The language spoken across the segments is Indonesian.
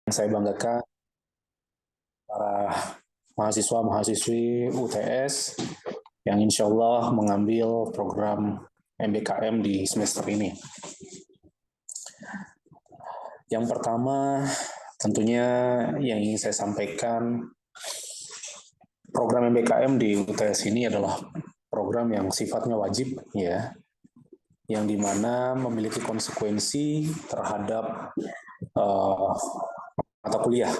Saya banggakan para mahasiswa-mahasiswi UTS yang insya Allah mengambil program MBKM di semester ini. Yang pertama, tentunya yang ingin saya sampaikan, program MBKM di UTS ini adalah program yang sifatnya wajib, ya, yang dimana memiliki konsekuensi terhadap mata kuliah,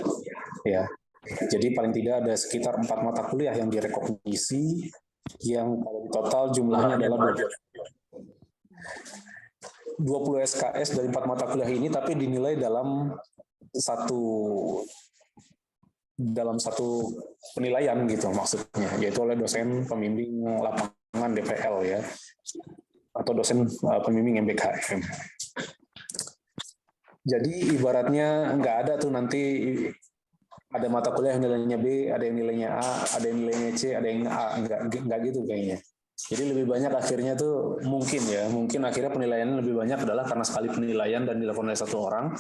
ya. Jadi paling tidak ada sekitar 4 mata kuliah yang direkognisi, yang total jumlahnya adalah 20 SKS dari 4 mata kuliah ini, tapi dinilai dalam satu penilaian gitu maksudnya, yaitu oleh dosen pembimbing lapangan DPL, ya, atau dosen pembimbing MBKM. Jadi ibaratnya nggak ada tuh nanti ada mata kuliah yang nilainya B, ada yang nilainya A, ada yang nilainya C, ada yang A, nggak gitu kayaknya. Jadi lebih banyak akhirnya tuh mungkin akhirnya penilaian lebih banyak adalah karena sekali penilaian dan dilakukan oleh satu orang.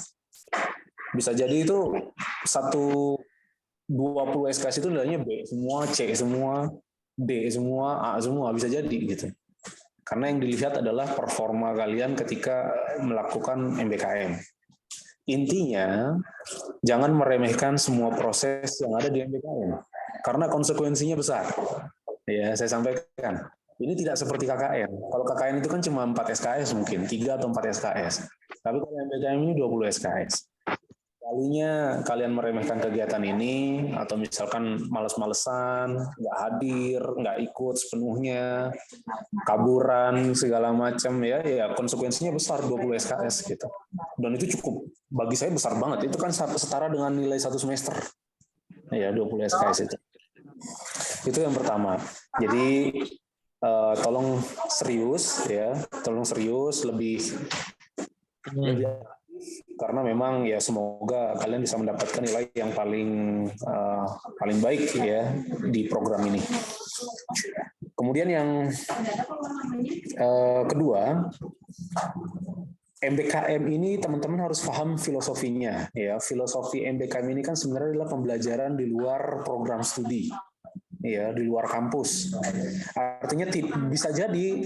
Bisa jadi itu 20 SKS itu nilainya B semua, C semua, D semua, A semua, bisa jadi gitu. Karena yang dilihat adalah performa kalian ketika melakukan MBKM. Intinya, jangan meremehkan semua proses yang ada di MBKM, karena konsekuensinya besar. Ya, saya sampaikan. Ini tidak seperti KKN. Kalau KKN itu kan cuma 4 SKS mungkin, 3 atau 4 SKS. Tapi kalau MBKM ini 20 SKS. Kalinya kalian meremehkan kegiatan ini, atau misalkan males-malesan, nggak hadir, nggak ikut sepenuhnya, kaburan, segala macam, ya konsekuensinya besar, 20 SKS gitu. Dan itu cukup, bagi saya besar banget. Itu kan setara dengan nilai 1 semester. Ya, 20 SKS itu. Itu yang pertama. Jadi tolong serius, ya, lebih karena memang ya semoga kalian bisa mendapatkan nilai yang paling baik ya di program ini. Kemudian yang kedua, MBKM ini teman-teman harus paham filosofinya, ya. Filosofi MBKM ini kan sebenarnya adalah pembelajaran di luar program studi, ya, di luar kampus. Artinya bisa jadi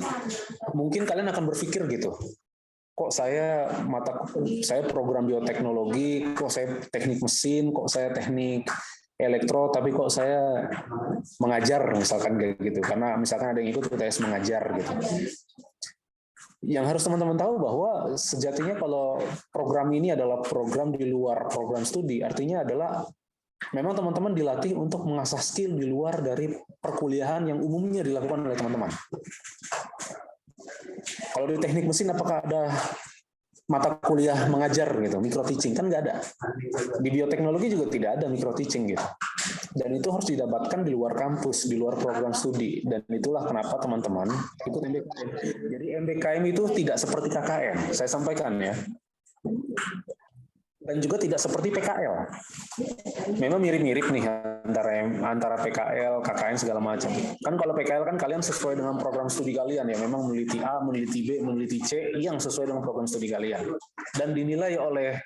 mungkin kalian akan berpikir gitu, kok saya program bioteknologi, kok saya teknik mesin, kok saya teknik elektro, tapi kok saya mengajar misalkan kayak gitu, karena misalkan ada yang ikut UTS mengajar gitu. Yang harus teman-teman tahu bahwa sejatinya kalau program ini adalah program di luar program studi, artinya adalah memang teman-teman dilatih untuk mengasah skill di luar dari perkuliahan yang umumnya dilakukan oleh teman-teman. Kalau di teknik mesin, apakah ada mata kuliah mengajar gitu, micro teaching? Kan nggak ada. Di bioteknologi juga tidak ada micro teaching gitu. Dan itu harus didapatkan di luar kampus, di luar program studi. Dan itulah kenapa teman-teman ikut MBKM. Jadi MBKM itu tidak seperti KKN, saya sampaikan ya. Dan juga tidak seperti PKL. Memang mirip-mirip nih antara PKL, KKN segala macam. Kan kalau PKL kan kalian sesuai dengan program studi kalian ya, memang meneliti A, meneliti B, meneliti C yang sesuai dengan program studi kalian. Dan dinilai oleh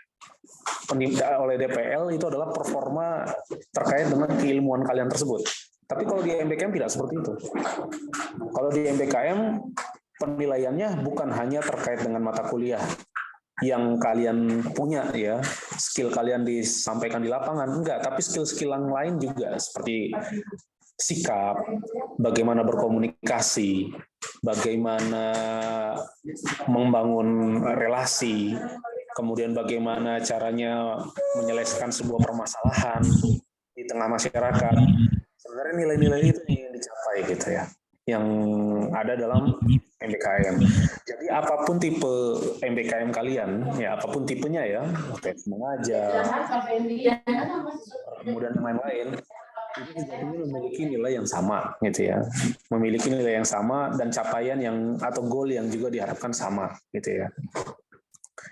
DPL itu adalah performa terkait dengan keilmuan kalian tersebut. Tapi kalau di MBKM tidak seperti itu. Kalau di MBKM penilaiannya bukan hanya terkait dengan mata kuliah yang kalian punya, ya, skill kalian disampaikan di lapangan, enggak, tapi skill-skill yang lain juga seperti sikap, bagaimana berkomunikasi, bagaimana membangun relasi, kemudian bagaimana caranya menyelesaikan sebuah permasalahan di tengah masyarakat. Sebenarnya nilai-nilai itu yang dicapai gitu ya, yang ada dalam MBKM. Jadi apapun tipe MBKM kalian, ya apapun tipenya ya, UTS mengajar, kemudian yang lain-lain, itu sejatinya memiliki nilai yang sama gitu ya, memiliki nilai yang sama dan capaian yang atau goal yang juga diharapkan sama gitu ya.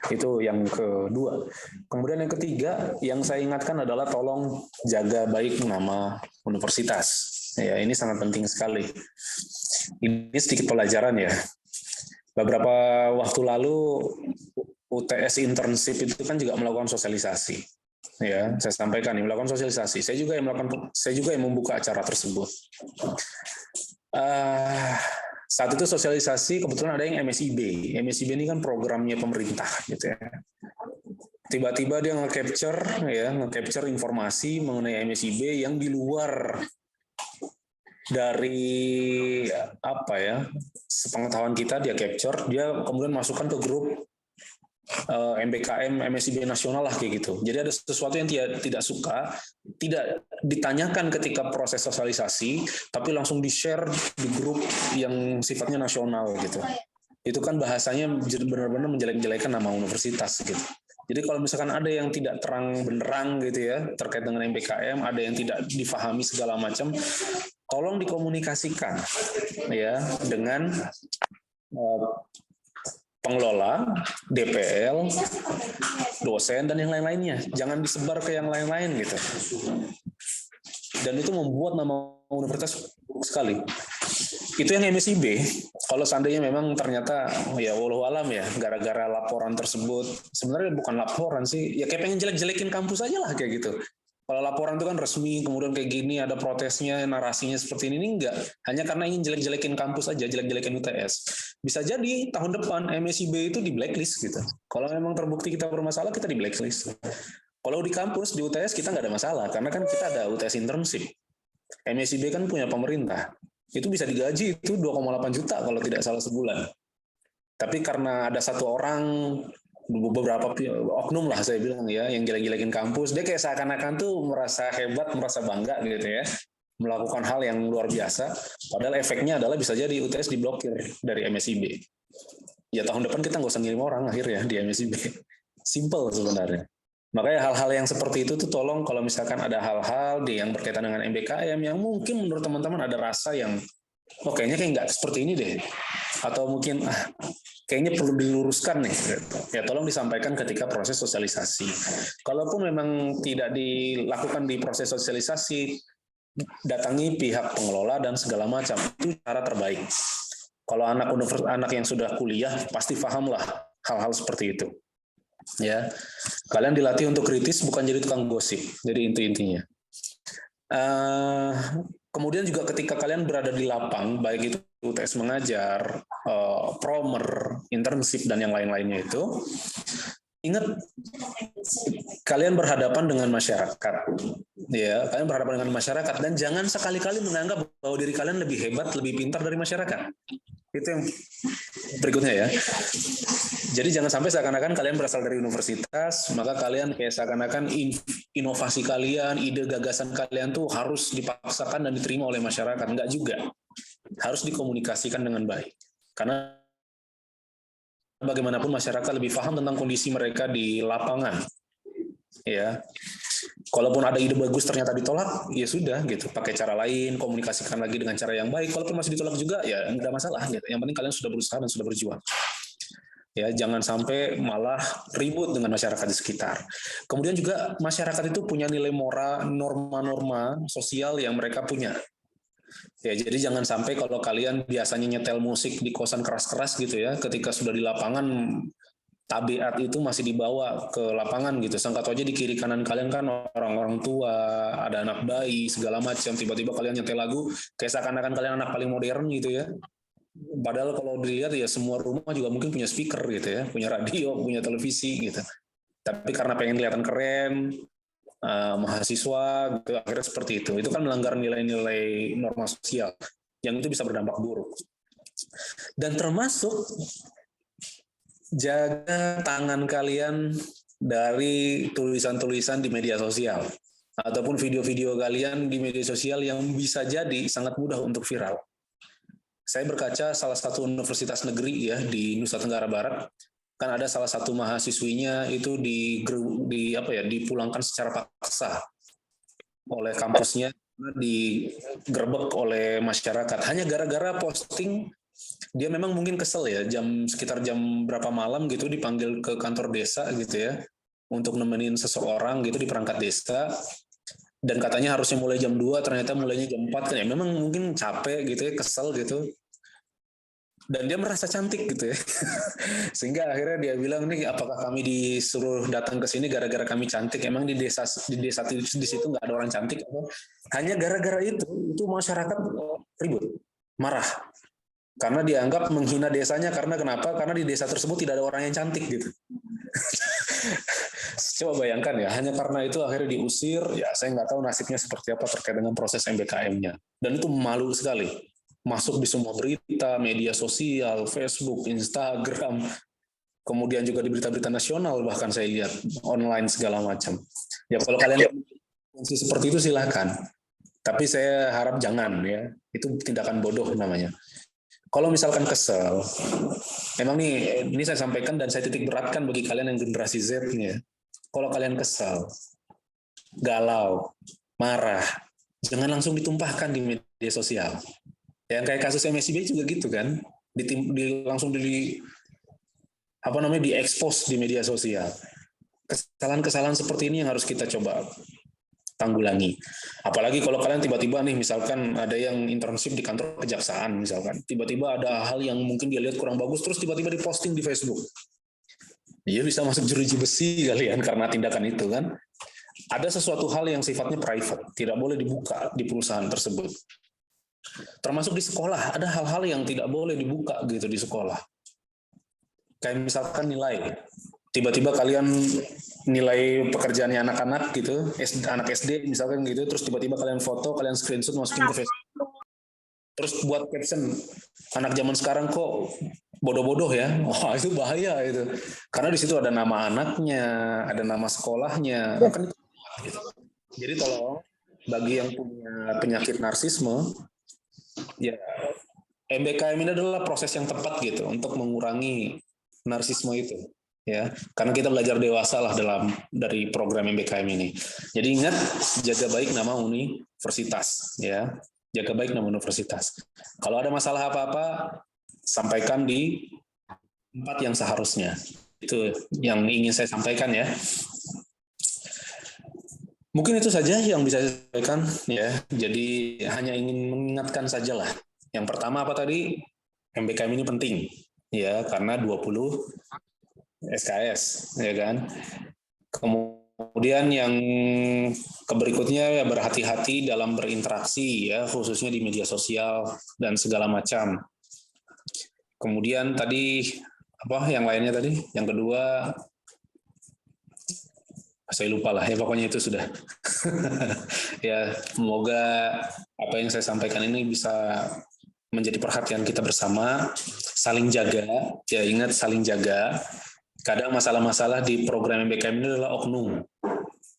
Itu yang kedua. Kemudian yang ketiga, yang saya ingatkan adalah tolong jaga baik nama universitas. Ya, ini sangat penting sekali. Ini sedikit pelajaran ya. Beberapa waktu lalu UTS internship itu kan juga melakukan sosialisasi. Ya, saya sampaikan yang melakukan sosialisasi. Saya juga yang membuka acara tersebut. Saat itu sosialisasi kebetulan ada yang MSIB. MSIB ini kan programnya pemerintah gitu ya. Tiba-tiba dia nge-capture informasi mengenai MSIB yang di luar dari sepengetahuan kita, dia capture, dia kemudian masukkan ke grup MBKM MSIB nasional lah kayak gitu. Jadi ada sesuatu yang tidak suka, tidak ditanyakan ketika proses sosialisasi, tapi langsung di-share di grup yang sifatnya nasional gitu. Itu kan bahasanya benar-benar menjelek-jelekan nama universitas gitu. Jadi kalau misalkan ada yang tidak terang benderang gitu ya terkait dengan MBKM, ada yang tidak difahami segala macam, tolong dikomunikasikan ya dengan pengelola, DPL, dosen, dan yang lain-lainnya. Jangan disebar ke yang lain-lain gitu. Dan itu membuat nama universitas buruk sekali. Itu yang MSIB. Kalau seandainya memang ternyata ya walau alam ya, gara-gara laporan tersebut, sebenarnya bukan laporan sih, ya kayak pengen jelek-jelekin kampus aja lah kayak gitu. Kalau laporan itu kan resmi, kemudian kayak gini, ada protesnya, narasinya seperti ini, enggak. Hanya karena ingin jelek-jelekin kampus aja, jelek-jelekin UTS. Bisa jadi tahun depan MSIB itu di blacklist gitu. Kalau memang terbukti kita bermasalah, kita di blacklist. Kalau di kampus, di UTS kita nggak ada masalah, karena kan kita ada UTS internship. MSIB kan punya pemerintah. Itu bisa digaji itu 2,8 juta kalau tidak salah sebulan. Tapi karena ada satu orang, beberapa oknum lah saya bilang ya, yang jelek-jelekin kampus, dia kayak seakan-akan tuh merasa hebat, merasa bangga gitu ya, melakukan hal yang luar biasa, padahal efeknya adalah bisa jadi UTS diblokir dari MSIB. Ya tahun depan kita nggak usah ngirim orang akhirnya di MSIB. Simple sebenarnya. Makanya hal-hal yang seperti itu tuh tolong kalau misalkan ada hal-hal yang berkaitan dengan MBKM yang mungkin menurut teman-teman ada rasa yang kayaknya kayak nggak seperti ini deh, atau mungkin kayaknya perlu diluruskan nih, ya tolong disampaikan ketika proses sosialisasi. Kalaupun memang tidak dilakukan di proses sosialisasi, datangi pihak pengelola dan segala macam, itu cara terbaik. Kalau anak yang sudah kuliah pasti pahamlah hal-hal seperti itu. Ya, kalian dilatih untuk kritis, bukan jadi tukang gosip. Jadi intinya. Kemudian juga ketika kalian berada di lapang, baik itu UTS mengajar, promer, internship, dan yang lain-lainnya itu, ingat kalian berhadapan dengan masyarakat, ya, kalian berhadapan dengan masyarakat, dan jangan sekali-kali menganggap bahwa diri kalian lebih hebat, lebih pintar dari masyarakat. Itu yang berikutnya ya. Jadi jangan sampai seakan-akan kalian berasal dari universitas, maka kalian kayak seakan-akan inovasi kalian, ide gagasan kalian tuh harus dipaksakan dan diterima oleh masyarakat. Enggak juga. Harus dikomunikasikan dengan baik. Karena bagaimanapun masyarakat lebih paham tentang kondisi mereka di lapangan. Ya. Kalaupun ada ide bagus ternyata ditolak, ya sudah gitu. Pakai cara lain, komunikasikan lagi dengan cara yang baik. Kalaupun masih ditolak juga, ya enggak masalah gitu. Yang penting kalian sudah berusaha dan sudah berjuang. Ya, jangan sampai malah ribut dengan masyarakat di sekitar. Kemudian juga masyarakat itu punya nilai moral, norma-norma sosial yang mereka punya. Ya, jadi jangan sampai kalau kalian biasanya nyetel musik di kosan keras-keras gitu ya, ketika sudah di lapangan tabiat itu masih dibawa ke lapangan gitu. Sangka aja di kiri kanan kalian kan orang-orang tua, ada anak bayi, segala macam. Tiba-tiba kalian nyetel lagu, kayak seakan-akan kalian anak paling modern gitu ya. Padahal kalau dilihat ya semua rumah juga mungkin punya speaker gitu ya, punya radio, punya televisi gitu. Tapi karena pengen kelihatan keren, mahasiswa gitu, akhirnya seperti itu. Itu kan melanggar nilai-nilai norma sosial yang itu bisa berdampak buruk. Dan termasuk jaga tangan kalian dari tulisan-tulisan di media sosial ataupun video-video kalian di media sosial yang bisa jadi sangat mudah untuk viral. Saya berkaca salah satu universitas negeri ya di Nusa Tenggara Barat, kan ada salah satu mahasiswinya itu dipulangkan secara paksa oleh kampusnya, digerebek oleh masyarakat hanya gara-gara posting. Dia memang mungkin kesel ya, sekitar jam berapa malam gitu dipanggil ke kantor desa gitu ya untuk nemenin seseorang gitu di perangkat desa. Dan katanya harusnya mulai jam 2, ternyata mulainya jam 4 kan ya. Memang mungkin capek gitu ya, kesel gitu. Dan dia merasa cantik gitu ya. Sehingga akhirnya dia bilang, nih apakah kami disuruh datang ke sini gara-gara kami cantik? Emang di desa di situ nggak ada orang cantik? Hanya gara-gara itu masyarakat ribut, marah. Karena dianggap menghina desanya. Karena kenapa? Karena di desa tersebut tidak ada orang yang cantik gitu. Coba bayangkan ya, hanya karena itu akhirnya diusir. Ya saya nggak tahu nasibnya seperti apa terkait dengan proses MBKM-nya. Dan itu malu sekali. Masuk di semua berita, media sosial, Facebook, Instagram, kemudian juga di berita-berita nasional bahkan saya lihat online segala macam. Ya kalau kalian seperti itu silakan. Tapi saya harap jangan ya. Itu tindakan bodoh namanya. Kalau misalkan kesel, memang ini saya sampaikan dan saya titik beratkan bagi kalian yang generasi Z nih ya. Kalau kalian kesel, galau, marah, jangan langsung ditumpahkan di media sosial. Yang kayak kasus MSIB juga gitu kan, langsung diekspos di media sosial. Kesalahan-kesalahan seperti ini yang harus kita coba tanggulangi. Apalagi kalau kalian tiba-tiba nih, misalkan ada yang internship di kantor kejaksaan, misalkan tiba-tiba ada hal yang mungkin dia lihat kurang bagus, terus tiba-tiba diposting di Facebook. Dia bisa masuk jeruji besi kalian karena tindakan itu kan. Ada sesuatu hal yang sifatnya private, tidak boleh dibuka di perusahaan tersebut. Termasuk di sekolah, ada hal-hal yang tidak boleh dibuka gitu di sekolah. Kayak misalkan nilai. Tiba-tiba kalian nilai pekerjaannya anak-anak gitu, anak SD misalkan gitu, terus tiba-tiba kalian foto, kalian screenshot masukin ke Facebook. Terus buat caption, anak zaman sekarang kok bodoh-bodoh ya. Wah, itu bahaya itu. Karena di situ ada nama anaknya, ada nama sekolahnya. Kan gitu. Jadi tolong bagi yang punya penyakit narsisme, ya MBKM ini adalah proses yang tepat gitu untuk mengurangi narsisme itu, ya. Karena kita belajar dewasa lah dari program MBKM ini. Jadi ingat, jaga baik nama universitas, ya. Jaga baik nama universitas. Kalau ada masalah apa-apa, sampaikan di tempat yang seharusnya. Itu yang ingin saya sampaikan ya. Mungkin itu saja yang bisa saya sampaikan ya. Jadi hanya ingin mengingatkan sajalah. Yang pertama apa tadi? MBKM ini penting ya karena 20 SKS ya kan. Kemudian yang berikutnya ya berhati-hati dalam berinteraksi ya khususnya di media sosial dan segala macam. Kemudian tadi apa yang lainnya tadi? Yang kedua saya lupa lah ya pokoknya itu sudah. Ya semoga apa yang saya sampaikan ini bisa menjadi perhatian kita bersama, saling jaga, ya ingat saling jaga. Kadang masalah-masalah di program MBKM ini adalah oknum.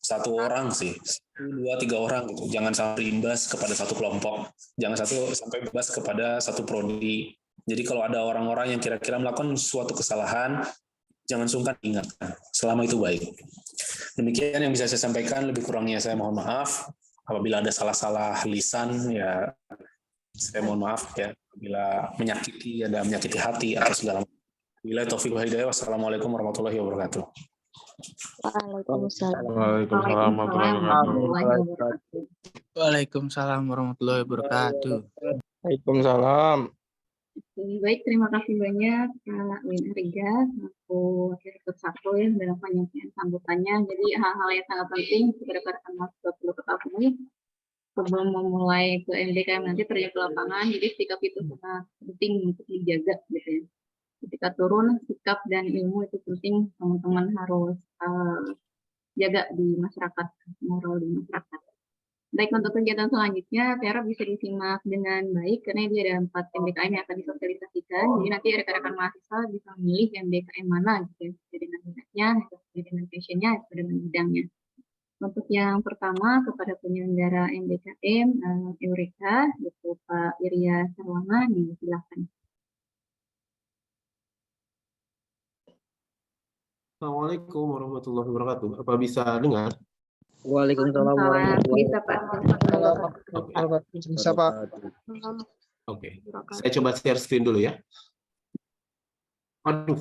Satu orang sih, 2, 3 orang gitu. Jangan sampai imbas kepada satu kelompok. Jangan sampai imbas kepada satu prodi. Jadi kalau ada orang-orang yang kira-kira melakukan suatu kesalahan, jangan sungkan ingatkan. Selama itu baik. Demikian yang bisa saya sampaikan, lebih kurangnya saya mohon maaf. Apabila ada salah-salah lisan, ya saya mohon maaf ya. Apabila menyakiti hati atau segala macam. Bila taufiq wal hidayah. Wassalamualaikum warahmatullahi wabarakatuh. Waalaikumsalam. Waalaikumsalam warahmatullahi wabarakatuh. Waalaikumsalam warahmatullahi wabarakatuh. Waalaikumsalam. Baik, terima kasih banyak Kak Win Ariga, aku wakil rektor 1 ya dalam penyampaian sambutannya. Jadi hal-hal yang sangat penting kepada para mahasiswa perlu ketahui sebelum memulai ke MBKM nanti terjun ke lapangan. Jadi sikap itu sangat penting untuk dijaga gitu ya. Ketika turun, sikap dan ilmu itu penting teman-teman harus jaga di masyarakat, moral di masyarakat. Baik, untuk kegiatan selanjutnya, saya harap bisa disimak dengan baik, karena dia ada 4 MBKM yang akan disosialisasikan. Jadi nanti rekan-rekan mahasiswa bisa memilih MBKM mana, gitu, sesuai dengan minatnya, sesuai dengan passionnya, sesuai dengan bidangnya. Untuk yang pertama, kepada penyelenggara MBKM Eureka, yaitu Pak Irya Sarwana, disilakan. Assalamualaikum warahmatullahi wabarakatuh. Apa bisa dengar? Waalaikumsalam Bisa Pak. Bisa Pak. Oke. Saya coba share screen dulu ya. Aduh.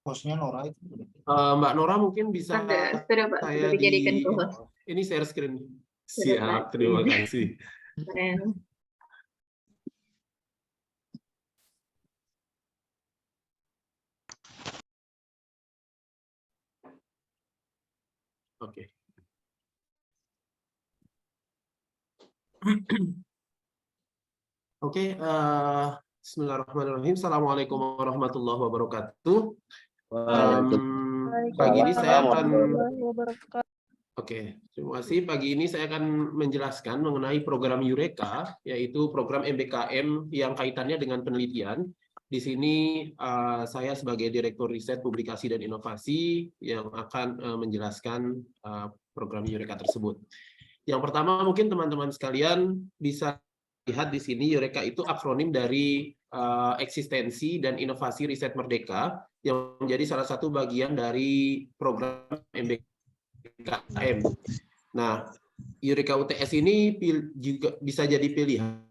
Hostnya Nora itu. Mbak Nora mungkin bisa Sudah Pak, sudah dijadikan co-host. ini share screen Siap, terima kasih. Keren. Oke. Oke, bismillahirrahmanirrahim. Assalamualaikum warahmatullahi wabarakatuh. Pagi ini saya akan terima kasih. Pagi ini saya akan menjelaskan mengenai program Eureka, yaitu program MBKM yang kaitannya dengan penelitian. Di sini saya sebagai Direktur Riset, Publikasi, dan Inovasi yang akan menjelaskan program Eureka tersebut. Yang pertama, mungkin teman-teman sekalian bisa lihat di sini, Eureka itu akronim dari eksistensi dan inovasi riset merdeka yang menjadi salah satu bagian dari program MBKM. Nah, Eureka UTS ini juga bisa jadi pilihan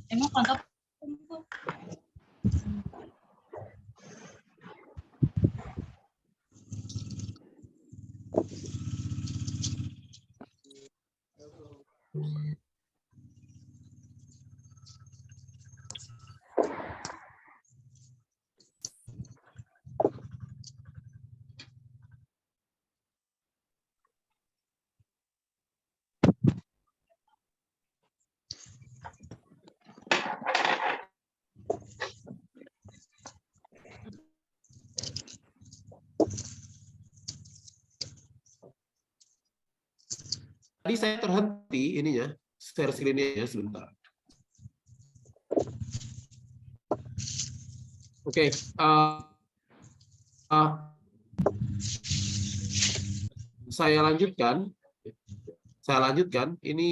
Emang kontak Tadi saya terhenti ininya, share screen-nya sebentar. Oke, saya lanjutkan. Ini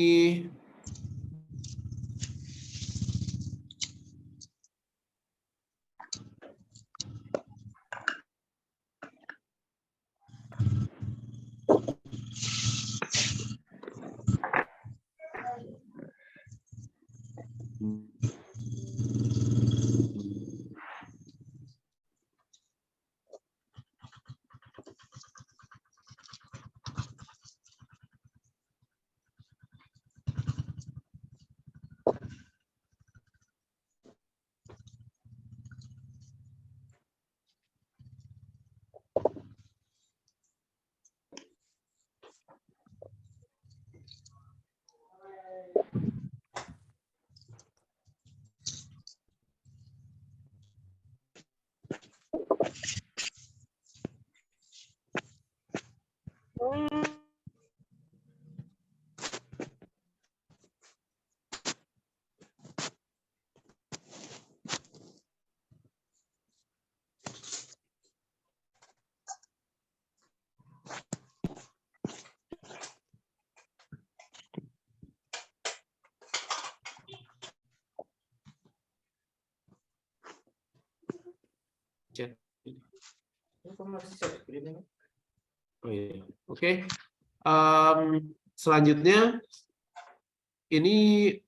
Oke. Selanjutnya ini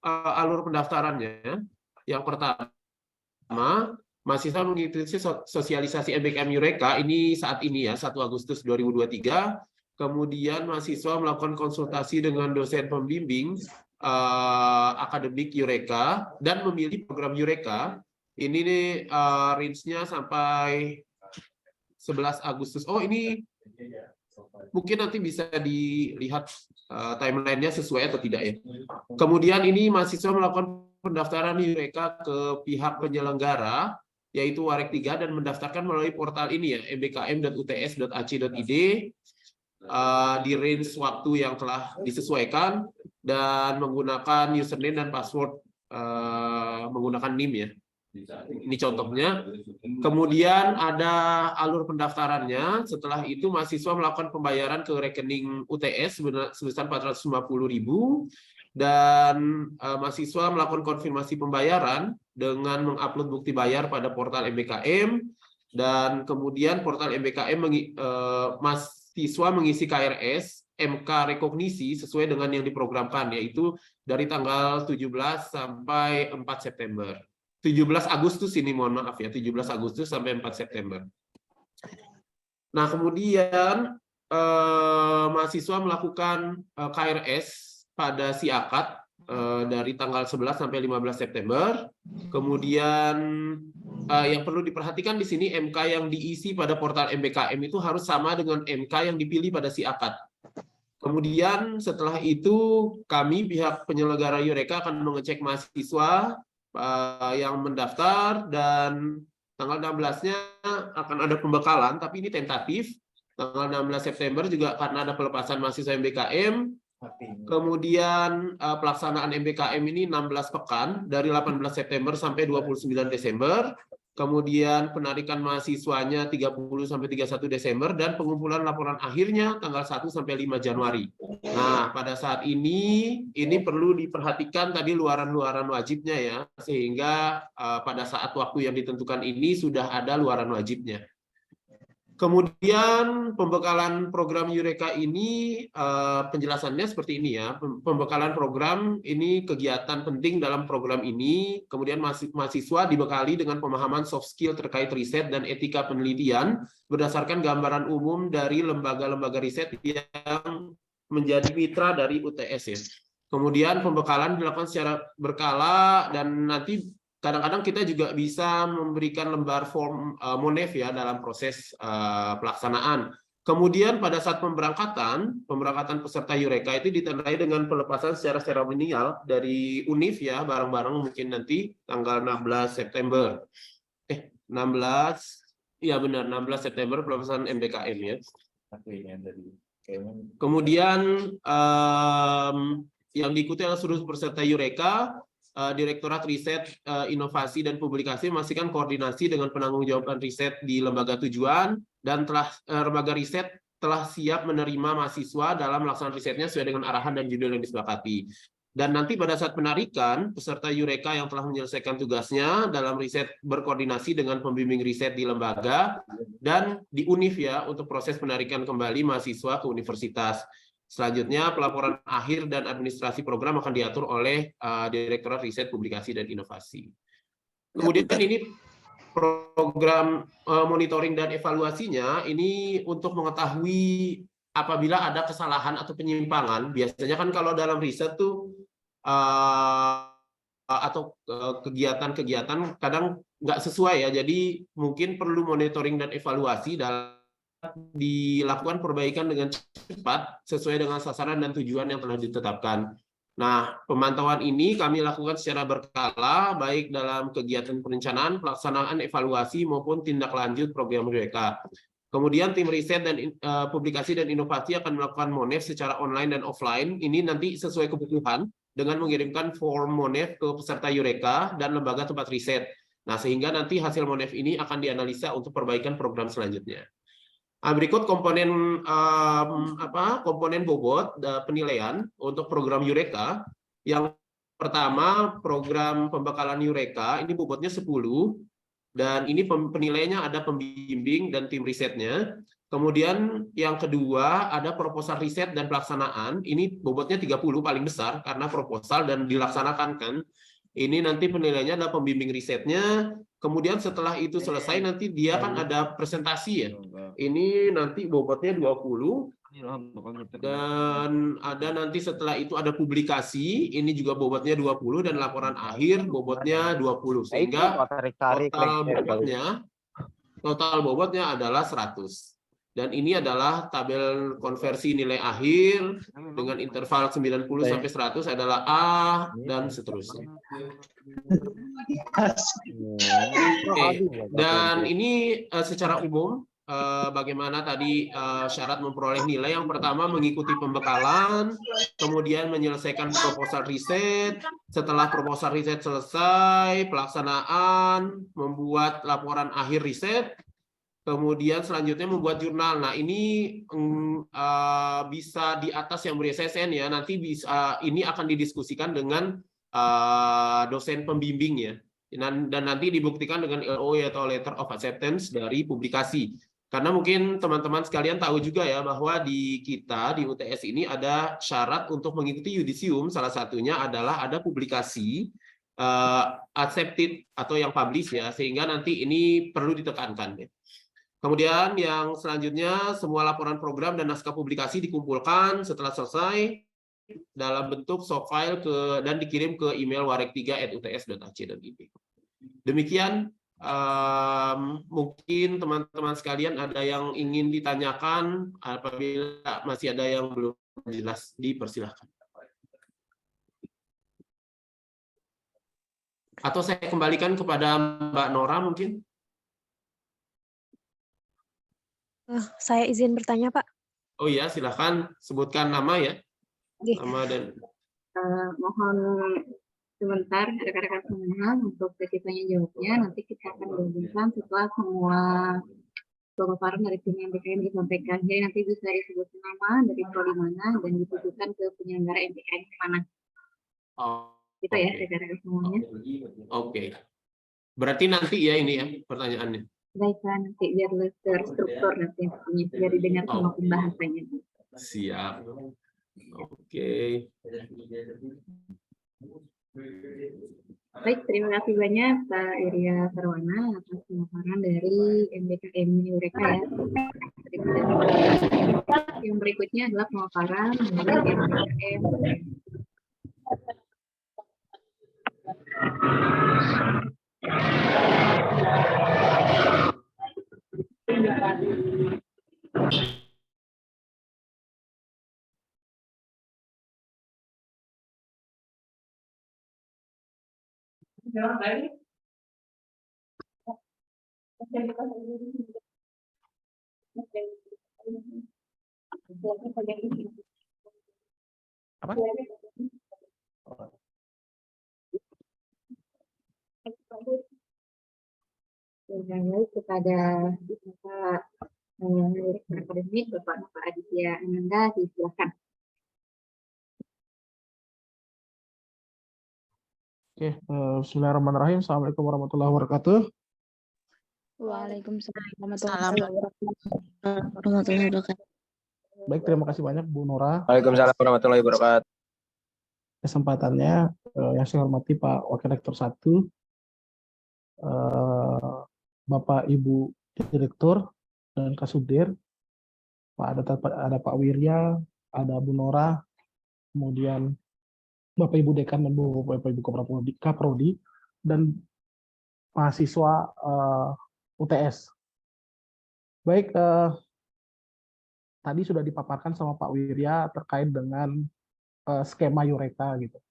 alur pendaftarannya. Yang pertama, mahasiswa mengikuti sosialisasi MBKM Eureka ini saat ini ya, 1 Agustus 2023. Kemudian mahasiswa melakukan konsultasi dengan dosen pembimbing akademik Eureka dan memilih program Eureka. Ini nih range-nya sampai 11 Agustus. Oh, ini mungkin nanti bisa dilihat timeline-nya sesuai atau tidak ya. Kemudian ini mahasiswa melakukan pendaftaran Eureka ke pihak penyelenggara, yaitu Warek 3, dan mendaftarkan melalui portal ini ya, mbkm.uts.ac.id di range waktu yang telah disesuaikan dan menggunakan username dan password menggunakan NIM ya. Ini contohnya. Kemudian ada alur pendaftarannya. Setelah itu mahasiswa melakukan pembayaran ke rekening UTS sebesar 450.000 dan mahasiswa melakukan konfirmasi pembayaran dengan mengupload bukti bayar pada portal MBKM, dan kemudian portal MBKM mahasiswa mengisi KRS MK rekognisi sesuai dengan yang diprogramkan, yaitu dari tanggal 17 sampai 4 September. 17 Agustus ini, mohon maaf ya, 17 Agustus sampai 4 September. Nah, kemudian mahasiswa melakukan KRS pada si akad dari tanggal 11 sampai 15 September. Kemudian yang perlu diperhatikan di sini, MK yang diisi pada portal MBKM itu harus sama dengan MK yang dipilih pada si akad. Kemudian setelah itu kami pihak penyelenggara Eureka akan mengecek mahasiswa yang mendaftar, dan tanggal 16-nya akan ada pembekalan, tapi ini tentatif. Tanggal 16 September juga karena ada pelepasan mahasiswa MBKM. Kemudian pelaksanaan MBKM ini 16 pekan dari 18 September sampai 29 Desember. Kemudian penarikan mahasiswanya 30 sampai 31 Desember, dan pengumpulan laporan akhirnya tanggal 1 sampai 5 Januari. Nah, pada saat ini perlu diperhatikan tadi luaran-luaran wajibnya ya, sehingga pada saat waktu yang ditentukan ini sudah ada luaran wajibnya. Kemudian pembekalan program Eureka ini penjelasannya seperti ini ya. Pembekalan program ini kegiatan penting dalam program ini. Kemudian mahasiswa dibekali dengan pemahaman soft skill terkait riset dan etika penelitian berdasarkan gambaran umum dari lembaga-lembaga riset yang menjadi mitra dari UTS ya. Kemudian pembekalan dilakukan secara berkala, dan nanti kadang-kadang kita juga bisa memberikan lembar form Monef ya dalam proses pelaksanaan. Kemudian pada saat pemberangkatan peserta Eureka itu ditandai dengan pelepasan secara seremonial dari UNIF ya, bareng-bareng mungkin nanti tanggal 16 September. 16, ya benar, 16 September pelepasan MBKM ya. Kemudian yang diikuti oleh seluruh peserta Eureka, Direktorat Riset, Inovasi, dan Publikasi memastikan koordinasi dengan penanggung-jawaban riset di lembaga tujuan, dan lembaga riset telah siap menerima mahasiswa dalam melaksanakan risetnya sesuai dengan arahan dan judul yang disepakati. Dan nanti pada saat penarikan, peserta Eureka yang telah menyelesaikan tugasnya dalam riset berkoordinasi dengan pembimbing riset di lembaga dan di UNIF ya, untuk proses penarikan kembali mahasiswa ke universitas. Selanjutnya, pelaporan akhir dan administrasi program akan diatur oleh Direktorat Riset, Publikasi, dan Inovasi. Kemudian ini program monitoring dan evaluasinya, ini untuk mengetahui apabila ada kesalahan atau penyimpangan. Biasanya kan kalau dalam riset tuh atau kegiatan-kegiatan kadang nggak sesuai ya, jadi mungkin perlu monitoring dan evaluasi dalam dilakukan perbaikan dengan cepat sesuai dengan sasaran dan tujuan yang telah ditetapkan. Nah, pemantauan ini kami lakukan secara berkala, baik dalam kegiatan perencanaan, pelaksanaan, evaluasi, maupun tindak lanjut program Eureka. Kemudian tim riset dan publikasi dan inovasi akan melakukan Monef secara online dan offline. Ini nanti sesuai kebutuhan dengan mengirimkan form Monef ke peserta Eureka dan lembaga tempat riset. Nah, sehingga nanti hasil Monef ini akan dianalisa untuk perbaikan program selanjutnya. Berikut komponen komponen bobot penilaian untuk program Eureka. Yang pertama, program pembekalan Eureka ini bobotnya 10, dan ini penilaiannya ada pembimbing dan tim risetnya. Kemudian yang kedua ada proposal riset dan pelaksanaan, ini bobotnya 30 paling besar karena proposal dan dilaksanakan kan. Ini nanti penilaiannya ada pembimbing risetnya. Kemudian setelah itu selesai nanti dia kan ada presentasi ya. Ini nanti bobotnya 20. Dan ada nanti setelah itu ada publikasi, ini juga bobotnya 20, dan laporan akhir bobotnya 20. Sehingga total bobotnya adalah 100. Dan ini adalah tabel konversi nilai akhir dengan interval 90 sampai 100 adalah A dan seterusnya. Oke. Dan ini secara umum bagaimana tadi syarat memperoleh nilai. Yang pertama mengikuti pembekalan, kemudian menyelesaikan proposal riset. Setelah proposal riset selesai, pelaksanaan, membuat laporan akhir riset, Kemudian selanjutnya membuat jurnal. Nah, ini bisa di atas yang ber-SSN ya. Nanti bisa ini akan didiskusikan dengan dosen pembimbing ya. Dan nanti dibuktikan dengan LOA atau Letter of Acceptance dari publikasi. Karena mungkin teman-teman sekalian tahu juga ya bahwa di kita di UTS ini ada syarat untuk mengikuti yudisium. Salah satunya adalah ada publikasi accepted atau yang publish ya, sehingga nanti ini perlu ditekankan ya. Kemudian yang selanjutnya, semua laporan program dan naskah publikasi dikumpulkan setelah selesai dalam bentuk soft file dan dikirim ke email warek3@uts.ac.id. Demikian, mungkin teman-teman sekalian ada yang ingin ditanyakan, apabila masih ada yang belum jelas, dipersilahkan. Atau saya kembalikan kepada Mbak Nora mungkin. Saya izin bertanya, Pak. Oh iya, silahkan sebutkan nama ya. Nama dan Mohon sebentar rekan-rekan semua untuk sesi tanya jawabnya. Nanti kita akan gabungkan setelah semua pemaparan dari tim MBKM disampaikan. Jadi nanti bisa disebutkan nama dari prodi mana dan ditujukan ke penyelenggara MBKM mana. Gitu ya rekan-rekan semuanya. Oke. Berarti nanti ya ini ya pertanyaannya. Baik, nanti biar lebih terstruktur nanti biar didengar sama pembahasannya. Siap. Oke. Baik, terima kasih banyak Pak Irya Sarwana atas pemaparan dari MBKM Eureka ya. Yang berikutnya adalah pemaparan dari MBKM. Apa? Baik, kepada Bapak Direktur Akademik, Bapak Aditya Ananda, disilakan. Oke, bismillahirrahmanirrahim. Assalamualaikum warahmatullahi wabarakatuh. Waalaikumsalam warahmatullahi wabarakatuh. Baik, terima kasih banyak Bu Nora. Waalaikumsalam warahmatullahi wabarakatuh. Kesempatannya, yang saya hormati Pak Wakil Rektor 1, Bapak Ibu Direktur dan Kasubdir, ada Pak Wirya, ada Bu Nora, kemudian Bapak Ibu Dekan dan Bapak Ibu Kaprodi, dan mahasiswa UTS. Baik, tadi sudah dipaparkan sama Pak Wirya terkait dengan skema Eureka gitu.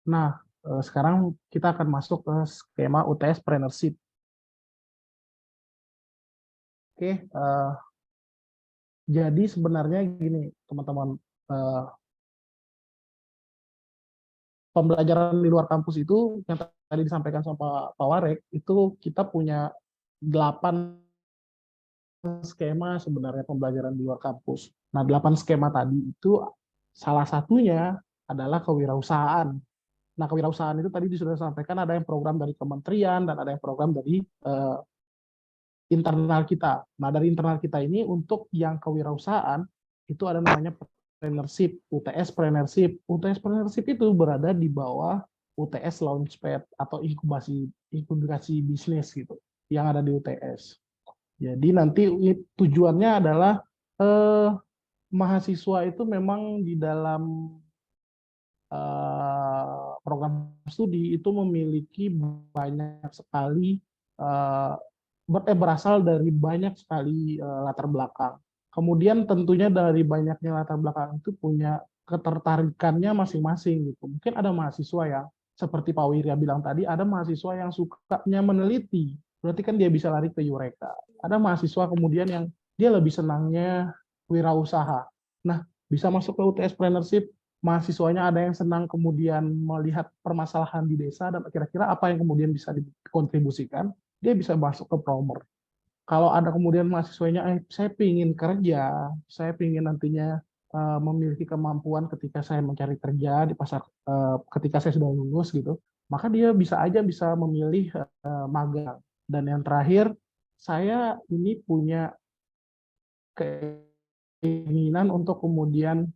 Nah, sekarang kita akan masuk ke skema UTS Preneurship. Oke, jadi sebenarnya gini teman-teman, pembelajaran di luar kampus itu yang tadi disampaikan sama Pak Warek, itu kita punya 8 skema sebenarnya pembelajaran di luar kampus. Nah, 8 skema tadi itu salah satunya adalah kewirausahaan. Nah, kewirausahaan itu tadi sudah disampaikan ada yang program dari kementerian dan ada yang program dari internal kita. Nah, dari internal kita ini untuk yang kewirausahaan itu ada namanya Preneurship, UTS Preneurship. UTS Preneurship itu berada di bawah UTS Launchpad atau inkubasi bisnis gitu yang ada di UTS. Jadi nanti tujuannya adalah mahasiswa itu memang di dalam program studi itu memiliki banyak sekali berasal dari banyak sekali latar belakang. Kemudian tentunya dari banyaknya latar belakang itu punya ketertarikannya masing-masing gitu. Mungkin ada mahasiswa yang seperti Pak Wirya bilang tadi, ada mahasiswa yang sukanya meneliti, berarti kan dia bisa lari ke Eureka. Ada mahasiswa kemudian yang dia lebih senangnya wirausaha. Nah, bisa masuk ke UTS Preneurship, mahasiswanya ada yang senang kemudian melihat permasalahan di desa dan kira-kira apa yang kemudian bisa dikontribusikan, dia bisa masuk ke Promer. kalau ada kemudian mahasiswanya, saya pingin kerja, saya pingin nantinya memiliki kemampuan ketika saya mencari kerja di pasar, ketika saya sudah lulus gitu, maka dia bisa memilih magang. Dan yang terakhir, saya ini punya keinginan untuk kemudian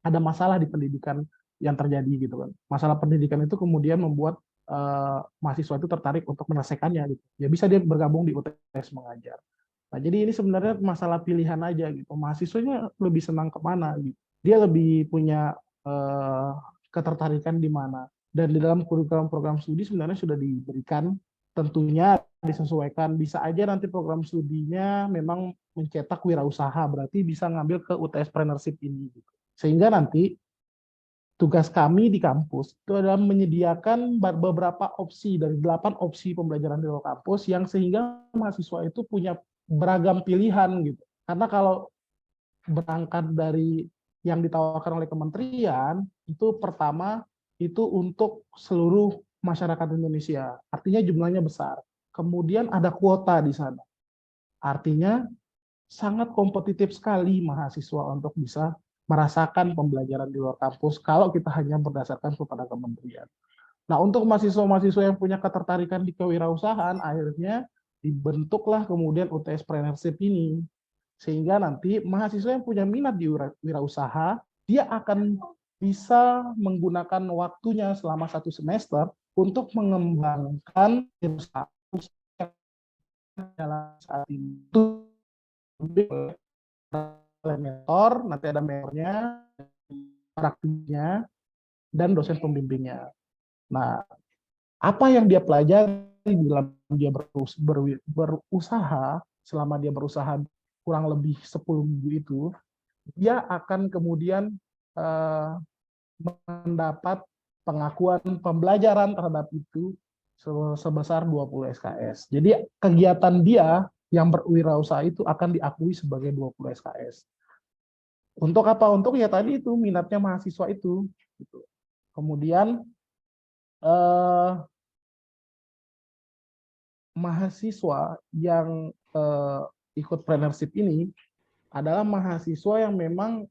ada masalah di pendidikan yang terjadi gitu kan. Masalah pendidikan itu kemudian membuat mahasiswa itu tertarik untuk menyelesaikannya gitu. Ya bisa dia bergabung di UTS mengajar. Nah, jadi ini sebenarnya masalah pilihan aja gitu. Mahasiswanya lebih senang kemana gitu. Dia lebih punya ketertarikan di mana. Dan di dalam kurikulum program studi sebenarnya sudah diberikan, tentunya disesuaikan. Bisa aja nanti program studinya memang mencetak wirausaha, berarti bisa ngambil ke UTS Preneurship ini. Gitu. Sehingga nanti tugas kami di kampus itu adalah menyediakan beberapa opsi dari 8 opsi pembelajaran di luar kampus yang sehingga mahasiswa itu punya beragam pilihan gitu. Karena kalau berangkat dari yang ditawarkan oleh kementerian, itu pertama itu untuk seluruh masyarakat Indonesia. Artinya jumlahnya besar. Kemudian ada kuota di sana. Artinya sangat kompetitif sekali mahasiswa untuk bisa merasakan pembelajaran di luar kampus kalau kita hanya berdasarkan kepada kementerian. Nah, untuk mahasiswa-mahasiswa yang punya ketertarikan di kewirausahaan, akhirnya dibentuklah kemudian UTS Preneurship ini. Sehingga nanti mahasiswa yang punya minat di wirausaha, dia akan bisa menggunakan waktunya selama 1 semester untuk mengembangkan wirausaha dalam saat itu. Mentor, nanti ada mentornya, praktiknya, dan dosen pembimbingnya. Nah, apa yang dia pelajari dalam dia berusaha, selama dia berusaha kurang lebih 10 minggu itu, dia akan kemudian mendapat pengakuan pembelajaran terhadap itu sebesar 20 SKS. Jadi kegiatan dia yang berwirausaha itu akan diakui sebagai 20 SKS. Untuk apa? Untuk ya tadi itu minatnya mahasiswa itu. Gitu. Kemudian mahasiswa yang ikut Preneurship ini adalah mahasiswa yang memang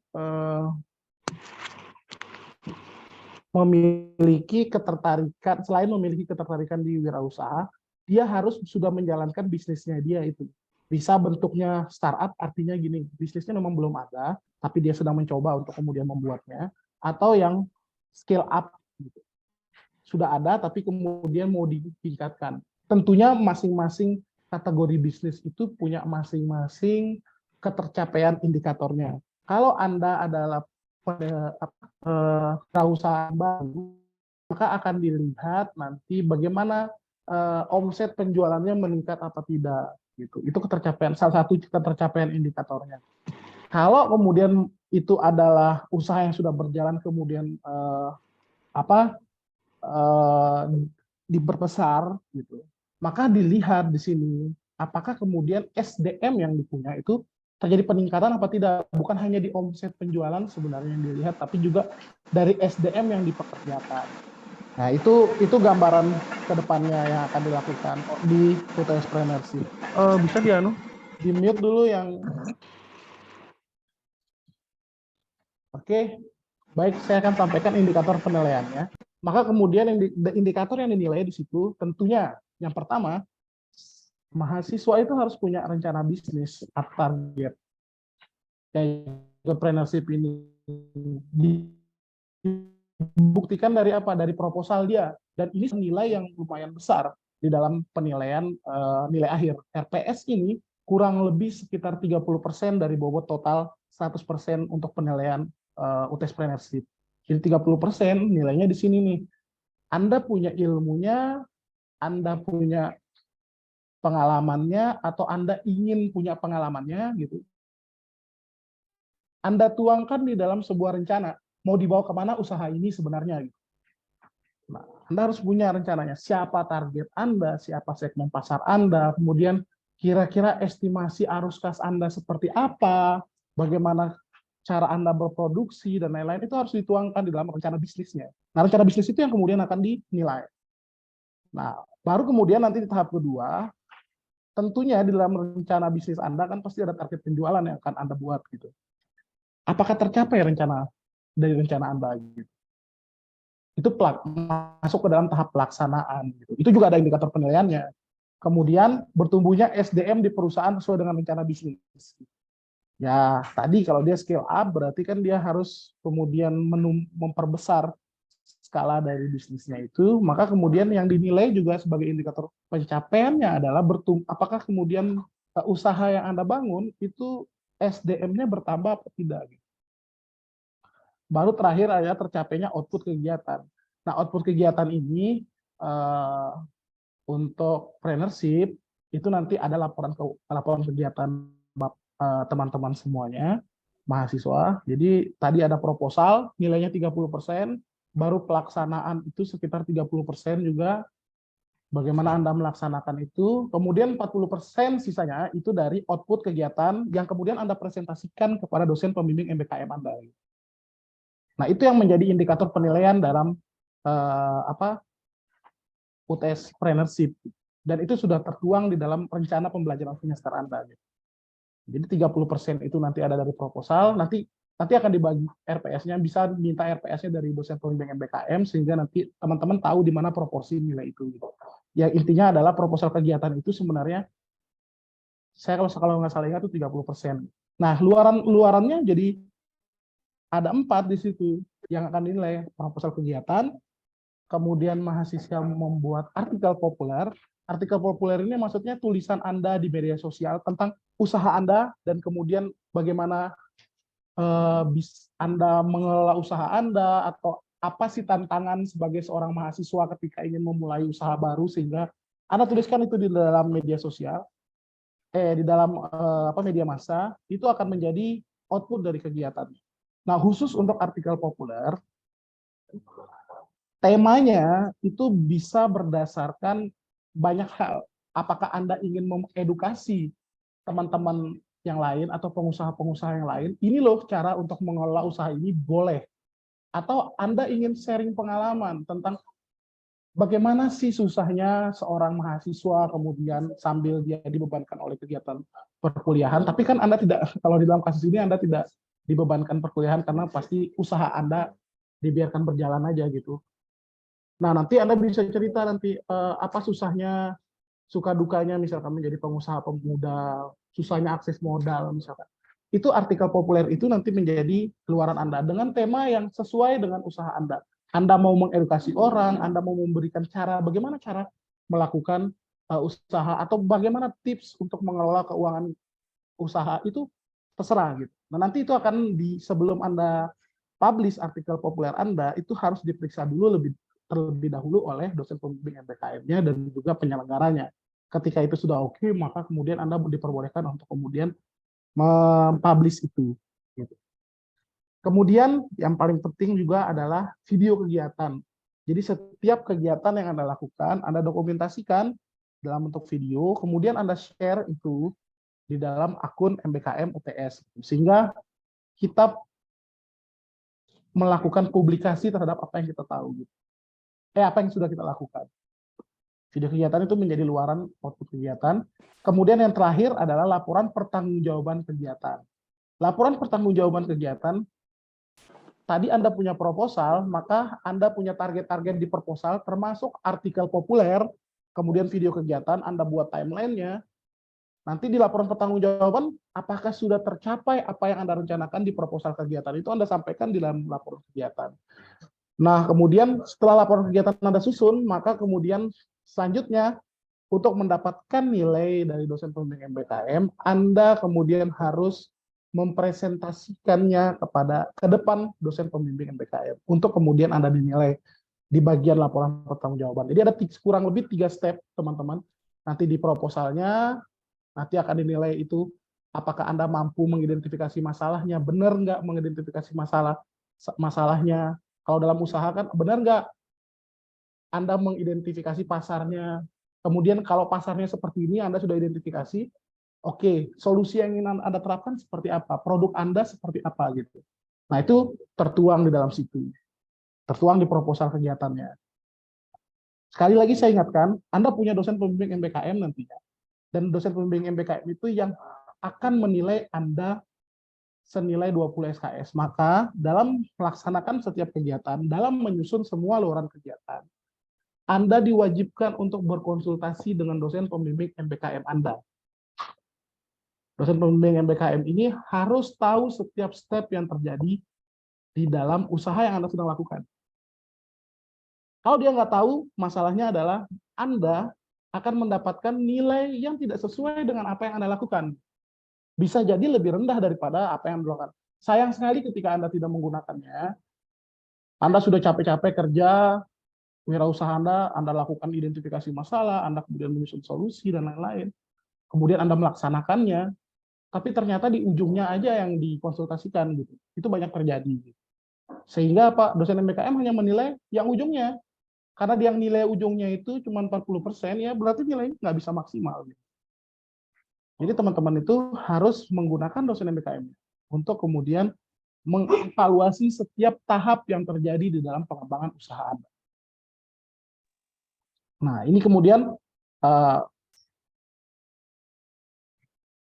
memiliki ketertarikan, selain memiliki ketertarikan di wirausaha, dia harus sudah menjalankan bisnisnya dia itu. Bisa bentuknya startup, artinya gini, bisnisnya memang belum ada, tapi dia sedang mencoba untuk kemudian membuatnya, atau yang scale up, gitu. Sudah ada, tapi kemudian mau ditingkatkan. Tentunya masing-masing kategori bisnis itu punya masing-masing ketercapaian indikatornya. Kalau Anda adalah perusahaan baru, maka akan dilihat nanti bagaimana omset penjualannya meningkat apa tidak. Gitu. Itu ketercapaian, salah satu ketercapaian indikatornya. Kalau kemudian itu adalah usaha yang sudah berjalan kemudian diperbesar, gitu, maka dilihat di sini apakah kemudian SDM yang dipunya itu terjadi peningkatan apa tidak. Bukan hanya di omset penjualan sebenarnya yang dilihat, tapi juga dari SDM yang dipekerjakan. Nah, itu gambaran ke depannya yang akan dilakukan di UTS Preneurship. Bisa di mute dulu yang. Oke, baik, saya akan sampaikan indikator penilaiannya. Maka kemudian indikator yang dinilai di situ tentunya yang pertama, mahasiswa itu harus punya rencana bisnis atau target. Entrepreneurship ini dibuktikan dari apa? Dari proposal dia. Dan ini nilai yang lumayan besar di dalam penilaian nilai akhir. RPS ini kurang lebih sekitar 30% dari bobot total 100% untuk penilaian UTS Preneurship. Jadi 30% nilainya di sini nih. Anda punya ilmunya, Anda punya pengalamannya, atau Anda ingin punya pengalamannya, gitu. Anda tuangkan di dalam sebuah rencana. Mau dibawa kemana usaha ini sebenarnya, gitu. Nah, Anda harus punya rencananya. Siapa target Anda, siapa segmen pasar Anda, kemudian kira-kira estimasi arus kas Anda seperti apa, bagaimana cara Anda berproduksi, dan lain-lain, itu harus dituangkan di dalam rencana bisnisnya. Nah, rencana bisnis itu yang kemudian akan dinilai. Nah, baru kemudian nanti di tahap kedua, tentunya di dalam rencana bisnis Anda kan pasti ada target penjualan yang akan Anda buat gitu. Apakah tercapai rencana Anda gitu? Itu masuk ke dalam tahap pelaksanaan gitu. Itu juga ada indikator penilaiannya. Kemudian bertumbuhnya SDM di perusahaan sesuai dengan rencana bisnis. Ya, tadi kalau dia scale up berarti kan dia harus kemudian memperbesar skala dari bisnisnya itu, maka kemudian yang dinilai juga sebagai indikator pencapaiannya adalah apakah kemudian usaha yang Anda bangun itu SDM-nya bertambah atau tidak. Baru terakhir adalah tercapainya output kegiatan. Nah, output kegiatan ini untuk partnership itu nanti ada laporan kegiatan teman-teman semuanya, mahasiswa. Jadi tadi ada proposal, nilainya 30%, baru pelaksanaan itu sekitar 30% juga bagaimana Anda melaksanakan itu. Kemudian 40% sisanya itu dari output kegiatan yang kemudian Anda presentasikan kepada dosen pembimbing MBKM Anda. Nah, itu yang menjadi indikator penilaian dalam UTS Partnership. Dan itu sudah tertuang di dalam rencana pembelajaran semester Anda. Jadi 30% itu nanti ada dari proposal, nanti akan dibagi RPS-nya, bisa minta RPS-nya dari dosen pembimbing MBKM, sehingga nanti teman-teman tahu di mana proporsi nilai itu. Ya, intinya adalah proposal kegiatan itu sebenarnya, saya kalau nggak salah ingat itu 30%. Nah, luarannya jadi ada 4 di situ yang akan dinilai: proposal kegiatan, kemudian mahasiswa membuat artikel populer. Artikel populer ini maksudnya tulisan Anda di media sosial tentang usaha Anda, dan kemudian bagaimana Anda mengelola usaha Anda, atau apa sih tantangan sebagai seorang mahasiswa ketika ingin memulai usaha baru, sehingga Anda tuliskan itu di dalam media sosial, di dalam media massa, itu akan menjadi output dari kegiatan. Nah, khusus untuk artikel populer, temanya itu bisa berdasarkan banyak hal. Apakah Anda ingin mengedukasi teman-teman yang lain atau pengusaha-pengusaha yang lain, ini loh cara untuk mengelola usaha ini, boleh. Atau Anda ingin sharing pengalaman tentang bagaimana sih susahnya seorang mahasiswa kemudian sambil dia dibebankan oleh kegiatan perkuliahan, tapi kan Anda tidak, kalau di dalam kasus ini Anda tidak dibebankan perkuliahan karena pasti usaha Anda dibiarkan berjalan aja gitu. Nah, nanti Anda bisa cerita nanti apa susahnya, suka dukanya misalkan menjadi pengusaha pemuda, susahnya akses modal misalkan. Itu artikel populer itu nanti menjadi keluaran Anda dengan tema yang sesuai dengan usaha Anda. Anda mau mengedukasi orang, Anda mau memberikan bagaimana cara melakukan usaha, atau bagaimana tips untuk mengelola keuangan usaha, itu terserah gitu. Nah, nanti itu akan sebelum Anda publish artikel populer Anda, itu harus diperiksa dulu terlebih dahulu oleh dosen pembimbing MBKM-nya dan juga penyelenggaranya. Ketika itu sudah oke, maka kemudian Anda diperbolehkan untuk kemudian mempublish itu. Kemudian yang paling penting juga adalah video kegiatan. Jadi setiap kegiatan yang Anda lakukan, Anda dokumentasikan dalam bentuk video, kemudian Anda share itu di dalam akun MBKM UTS, sehingga kita melakukan publikasi terhadap apa yang kita tahu. Apa yang sudah kita lakukan. Video kegiatan itu menjadi luaran output kegiatan. Kemudian yang terakhir adalah laporan pertanggungjawaban kegiatan. Laporan pertanggungjawaban kegiatan, tadi Anda punya proposal, maka Anda punya target-target di proposal, termasuk artikel populer, kemudian video kegiatan, Anda buat timeline-nya. Nanti di laporan pertanggungjawaban, apakah sudah tercapai apa yang Anda rencanakan di proposal kegiatan, itu Anda sampaikan di dalam laporan kegiatan. Nah, kemudian setelah laporan kegiatan Anda susun, maka kemudian selanjutnya untuk mendapatkan nilai dari dosen pembimbing MBKM, Anda kemudian harus mempresentasikannya ke depan dosen pembimbing MBKM untuk kemudian Anda dinilai di bagian laporan pertanggungjawaban. Jadi ada kurang lebih 3 step, teman-teman. Nanti di proposalnya, nanti akan dinilai itu apakah Anda mampu mengidentifikasi masalahnya, benar nggak mengidentifikasi masalahnya. Kalau dalam usaha kan benar nggak Anda mengidentifikasi pasarnya. Kemudian kalau pasarnya seperti ini, Anda sudah identifikasi, oke, solusi yang ingin Anda terapkan seperti apa, produk Anda seperti apa gitu. Nah, itu tertuang di dalam situ. Tertuang di proposal kegiatannya. Sekali lagi saya ingatkan, Anda punya dosen pembimbing MBKM nantinya. Dan dosen pembimbing MBKM itu yang akan menilai Anda senilai 20 SKS. Maka dalam melaksanakan setiap kegiatan, dalam menyusun semua luaran kegiatan, Anda diwajibkan untuk berkonsultasi dengan dosen pembimbing MBKM Anda. Dosen pembimbing MBKM ini harus tahu setiap step yang terjadi di dalam usaha yang Anda sedang lakukan. Kalau dia nggak tahu, masalahnya adalah Anda akan mendapatkan nilai yang tidak sesuai dengan apa yang Anda lakukan. Bisa jadi lebih rendah daripada apa yang Anda lakukan. Sayang sekali ketika Anda tidak menggunakannya, Anda sudah capek-capek kerja, wirausaha Anda lakukan identifikasi masalah, Anda kemudian menyusun solusi, dan lain-lain. Kemudian Anda melaksanakannya, tapi ternyata di ujungnya aja yang dikonsultasikan gitu. Itu banyak terjadi. Sehingga Pak dosen MBKM hanya menilai yang ujungnya. Karena yang nilai ujungnya itu cuma 40%, ya berarti nilainya nggak bisa maksimal. Jadi teman-teman itu harus menggunakan dosen MBKM untuk kemudian mengevaluasi setiap tahap yang terjadi di dalam pengembangan usaha Anda. Nah, ini kemudian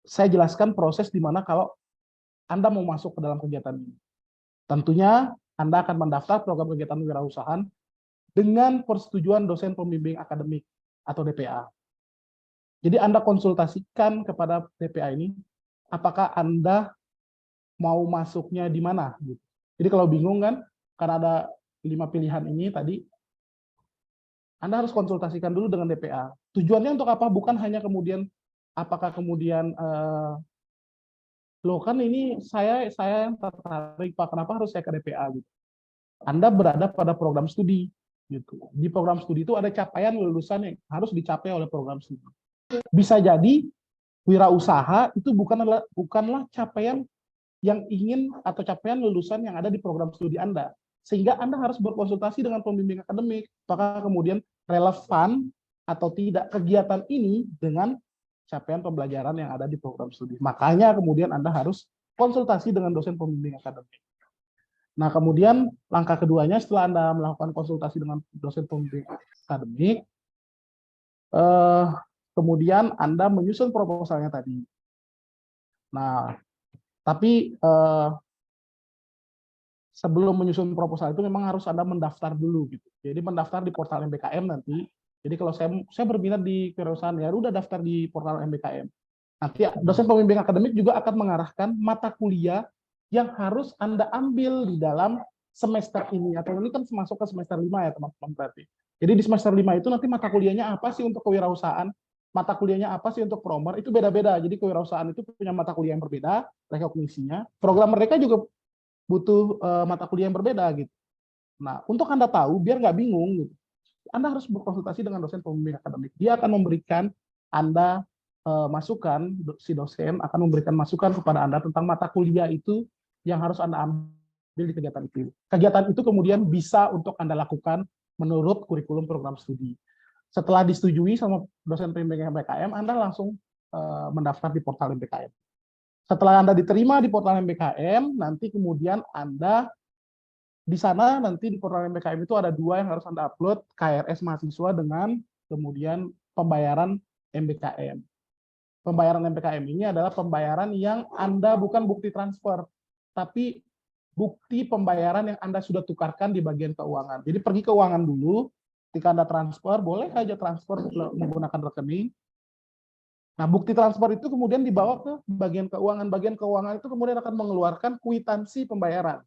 saya jelaskan proses di mana kalau Anda mau masuk ke dalam kegiatan ini. Tentunya Anda akan mendaftar program kegiatan wirausahaan dengan persetujuan dosen pembimbing akademik atau DPA. Jadi Anda konsultasikan kepada DPA ini, apakah Anda mau masuknya di mana? Jadi kalau bingung kan, karena ada 5 pilihan ini tadi, Anda harus konsultasikan dulu dengan DPA. Tujuannya untuk apa? Bukan hanya kemudian apakah kemudian loh kan ini saya yang tertarik Pak, kenapa harus saya ke DPA gitu. Anda berada pada program studi gitu. Di program studi itu ada capaian lulusan yang harus dicapai oleh program studi. Bisa jadi wirausaha itu bukanlah capaian yang ingin atau capaian lulusan yang ada di program studi Anda. Sehingga Anda harus berkonsultasi dengan pembimbing akademik, apakah kemudian relevan atau tidak kegiatan ini dengan capaian pembelajaran yang ada di program studi. Makanya kemudian Anda harus konsultasi dengan dosen pembimbing akademik. Nah, kemudian langkah keduanya setelah Anda melakukan konsultasi dengan dosen pembimbing akademik, kemudian Anda menyusun proposalnya tadi. Nah, tapi sebelum menyusun proposal itu memang harus Anda mendaftar dulu gitu. Jadi mendaftar di portal MBKM nanti. Jadi kalau saya berminat di kewirausahaan, ya udah daftar di portal MBKM. Nanti dosen pembimbing akademik juga akan mengarahkan mata kuliah yang harus Anda ambil di dalam semester ini. Atau ini kan masuk ke semester 5 ya teman-teman berarti. Jadi di semester 5 itu nanti mata kuliahnya apa sih untuk kewirausahaan, mata kuliahnya apa sih untuk promer, itu beda-beda. Jadi kewirausahaan itu punya mata kuliah yang berbeda, rekognisinya. Program mereka juga butuh mata kuliah yang berbeda gitu. Nah, untuk Anda tahu, biar nggak bingung gitu, Anda harus berkonsultasi dengan dosen pembimbing akademik. Dia akan memberikan Anda masukan, si dosen akan memberikan masukan kepada Anda tentang mata kuliah itu yang harus Anda ambil di kegiatan itu. Kegiatan itu kemudian bisa untuk Anda lakukan menurut kurikulum program studi. Setelah disetujui sama dosen pembimbing MBKM, Anda langsung mendaftar di portal MBKM. Setelah Anda diterima di portal MBKM, nanti kemudian Anda di sana nanti di portal MBKM itu ada 2 yang harus Anda upload, KRS mahasiswa dengan kemudian pembayaran MBKM. Pembayaran MBKM ini adalah pembayaran yang Anda bukan bukti transfer, tapi bukti pembayaran yang Anda sudah tukarkan di bagian keuangan. Jadi pergi keuangan dulu, ketika Anda transfer, boleh aja transfer menggunakan rekening. Nah, bukti transfer itu kemudian dibawa ke bagian keuangan. Bagian keuangan itu kemudian akan mengeluarkan kwitansi pembayaran.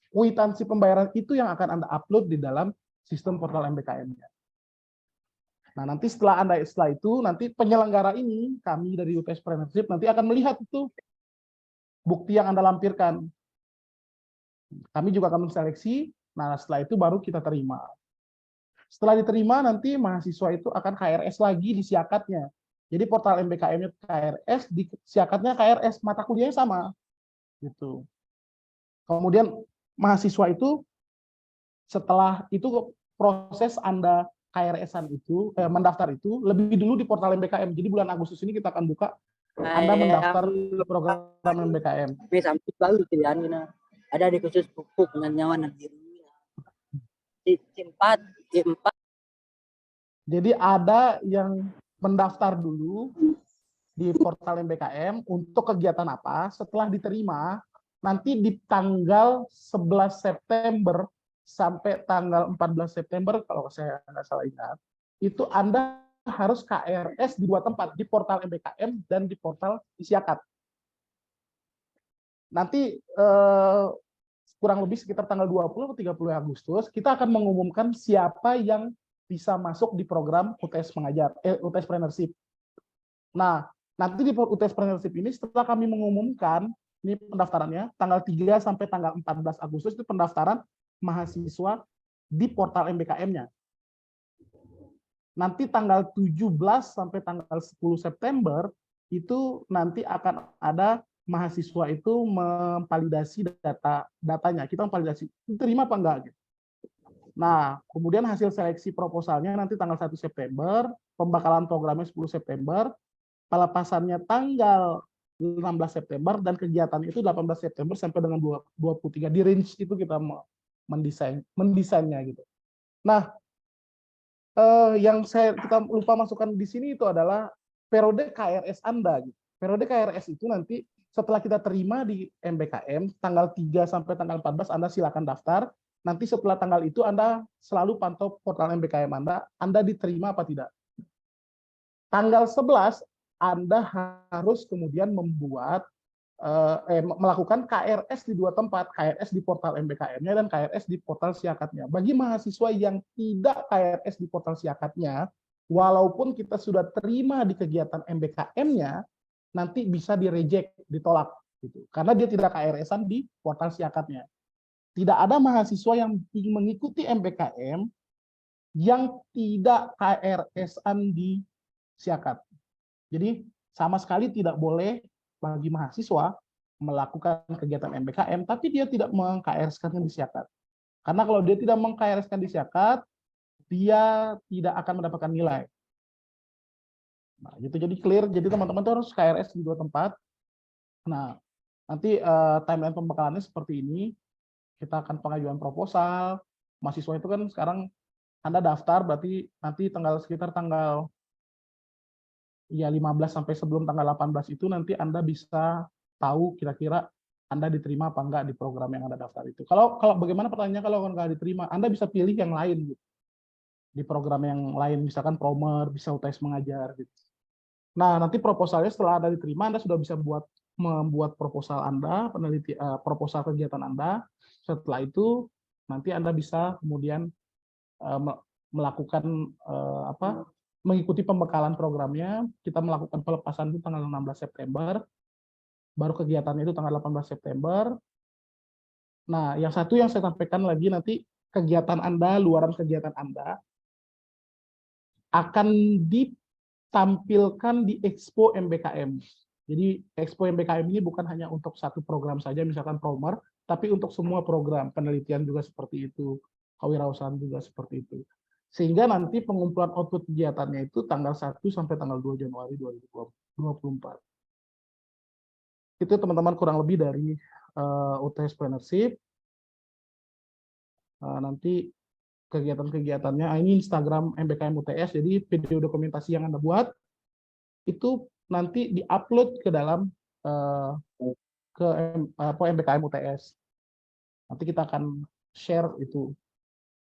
Kwitansi pembayaran itu yang akan Anda upload di dalam sistem portal MBKM-nya. Nah, nanti setelah itu, nanti penyelenggara ini, kami dari UTS Partnership, nanti akan melihat itu bukti yang Anda lampirkan. Kami juga akan menseleksi, nah setelah itu baru kita terima. Setelah diterima, nanti mahasiswa itu akan KRS lagi di siakatnya. Jadi portal MBKM-nya KRS, di siakatnya KRS, mata kuliahnya sama. Gitu. Kemudian mahasiswa itu setelah itu proses Anda KRS-an itu mendaftar itu lebih dulu di portal MBKM. Jadi bulan Agustus ini kita akan buka Anda mendaftar program MBKM. Sampai baru pilihan ini ada di khusus pupuk dengan nyawa nanti. Di 4. Jadi ada yang mendaftar dulu di portal MBKM untuk kegiatan apa. Setelah diterima, nanti di tanggal 11 September sampai tanggal 14 September, kalau saya nggak salah ingat, itu Anda harus KRS di 2 tempat, di portal MBKM dan di portal Isyakat. Nanti kurang lebih sekitar tanggal 20 atau 30 Agustus, kita akan mengumumkan siapa yang bisa masuk di program UTS mengajar, UTS Preneurship. Nah, nanti di UTS Preneurship ini setelah kami mengumumkan, ini pendaftarannya, tanggal 3 sampai tanggal 14 Agustus itu pendaftaran mahasiswa di portal MBKM-nya. Nanti tanggal 17 sampai tanggal 10 September, itu nanti akan ada mahasiswa itu memvalidasi datanya. Kita memvalidasi, diterima apa enggak. Gitu. Nah, kemudian hasil seleksi proposalnya nanti tanggal 1 September, pembakalan programnya 10 September, pelepasannya tanggal 16 September, dan kegiatan itu 18 September sampai dengan 23. Di range itu kita mendesainnya gitu. Nah, yang kita lupa masukkan di sini itu adalah periode KRS Anda. Gitu. Periode KRS itu nanti setelah kita terima di MBKM, tanggal 3 sampai tanggal 14 Anda silakan daftar. Nanti setelah tanggal itu Anda selalu pantau portal MBKM Anda diterima apa tidak. Tanggal 11 Anda harus kemudian melakukan KRS di 2 tempat, KRS di portal MBKM-nya dan KRS di portal Siakatnya. Bagi mahasiswa yang tidak KRS di portal Siakatnya, walaupun kita sudah terima di kegiatan MBKM-nya, nanti bisa di-reject, ditolak. Gitu. Karena dia tidak KRS-an di portal Siakatnya. Tidak ada mahasiswa yang mengikuti MBKM yang tidak KRS-an di Siakat. Jadi sama sekali tidak boleh bagi mahasiswa melakukan kegiatan MBKM, tapi dia tidak meng-KRS-kan di Siakat. Karena kalau dia tidak meng-KRS-kan di Siakat, dia tidak akan mendapatkan nilai. Nah, gitu. Jadi clear. Jadi teman-teman harus KRS di 2 tempat. Nah, nanti timeline pembekalannya seperti ini. Kita akan pengajuan proposal. Mahasiswa itu kan sekarang Anda daftar, berarti nanti sekitar tanggal 15 sampai sebelum tanggal 18 itu nanti Anda bisa tahu kira-kira Anda diterima apa enggak di program yang Anda daftar itu. Kalau bagaimana pertanyaannya kalau enggak diterima, Anda bisa pilih yang lain gitu. Di program yang lain, misalkan Promer, bisa UTS mengajar gitu. Nah, nanti proposalnya setelah Anda diterima, Anda sudah bisa membuat proposal Anda, proposal kegiatan Anda. Setelah itu nanti Anda bisa kemudian melakukan mengikuti pembekalan programnya. Kita melakukan pelepasan itu tanggal 16 September. Baru kegiatan itu tanggal 18 September. Nah, yang satu yang saya sampaikan lagi nanti kegiatan Anda, luaran kegiatan Anda akan ditampilkan di Expo MBKM. Jadi Expo MBKM ini bukan hanya untuk satu program saja, misalkan Promer, tapi untuk semua program. Penelitian juga seperti itu, kewirausahaan juga seperti itu. Sehingga nanti pengumpulan output kegiatannya itu tanggal 1 sampai tanggal 2 Januari 2024. Itu teman-teman kurang lebih dari UTS Preneurship. Nanti kegiatan-kegiatannya, ini Instagram MBKM UTS, jadi video dokumentasi yang Anda buat, itu nanti di-upload ke dalam MBKM UTS. Nanti kita akan share itu.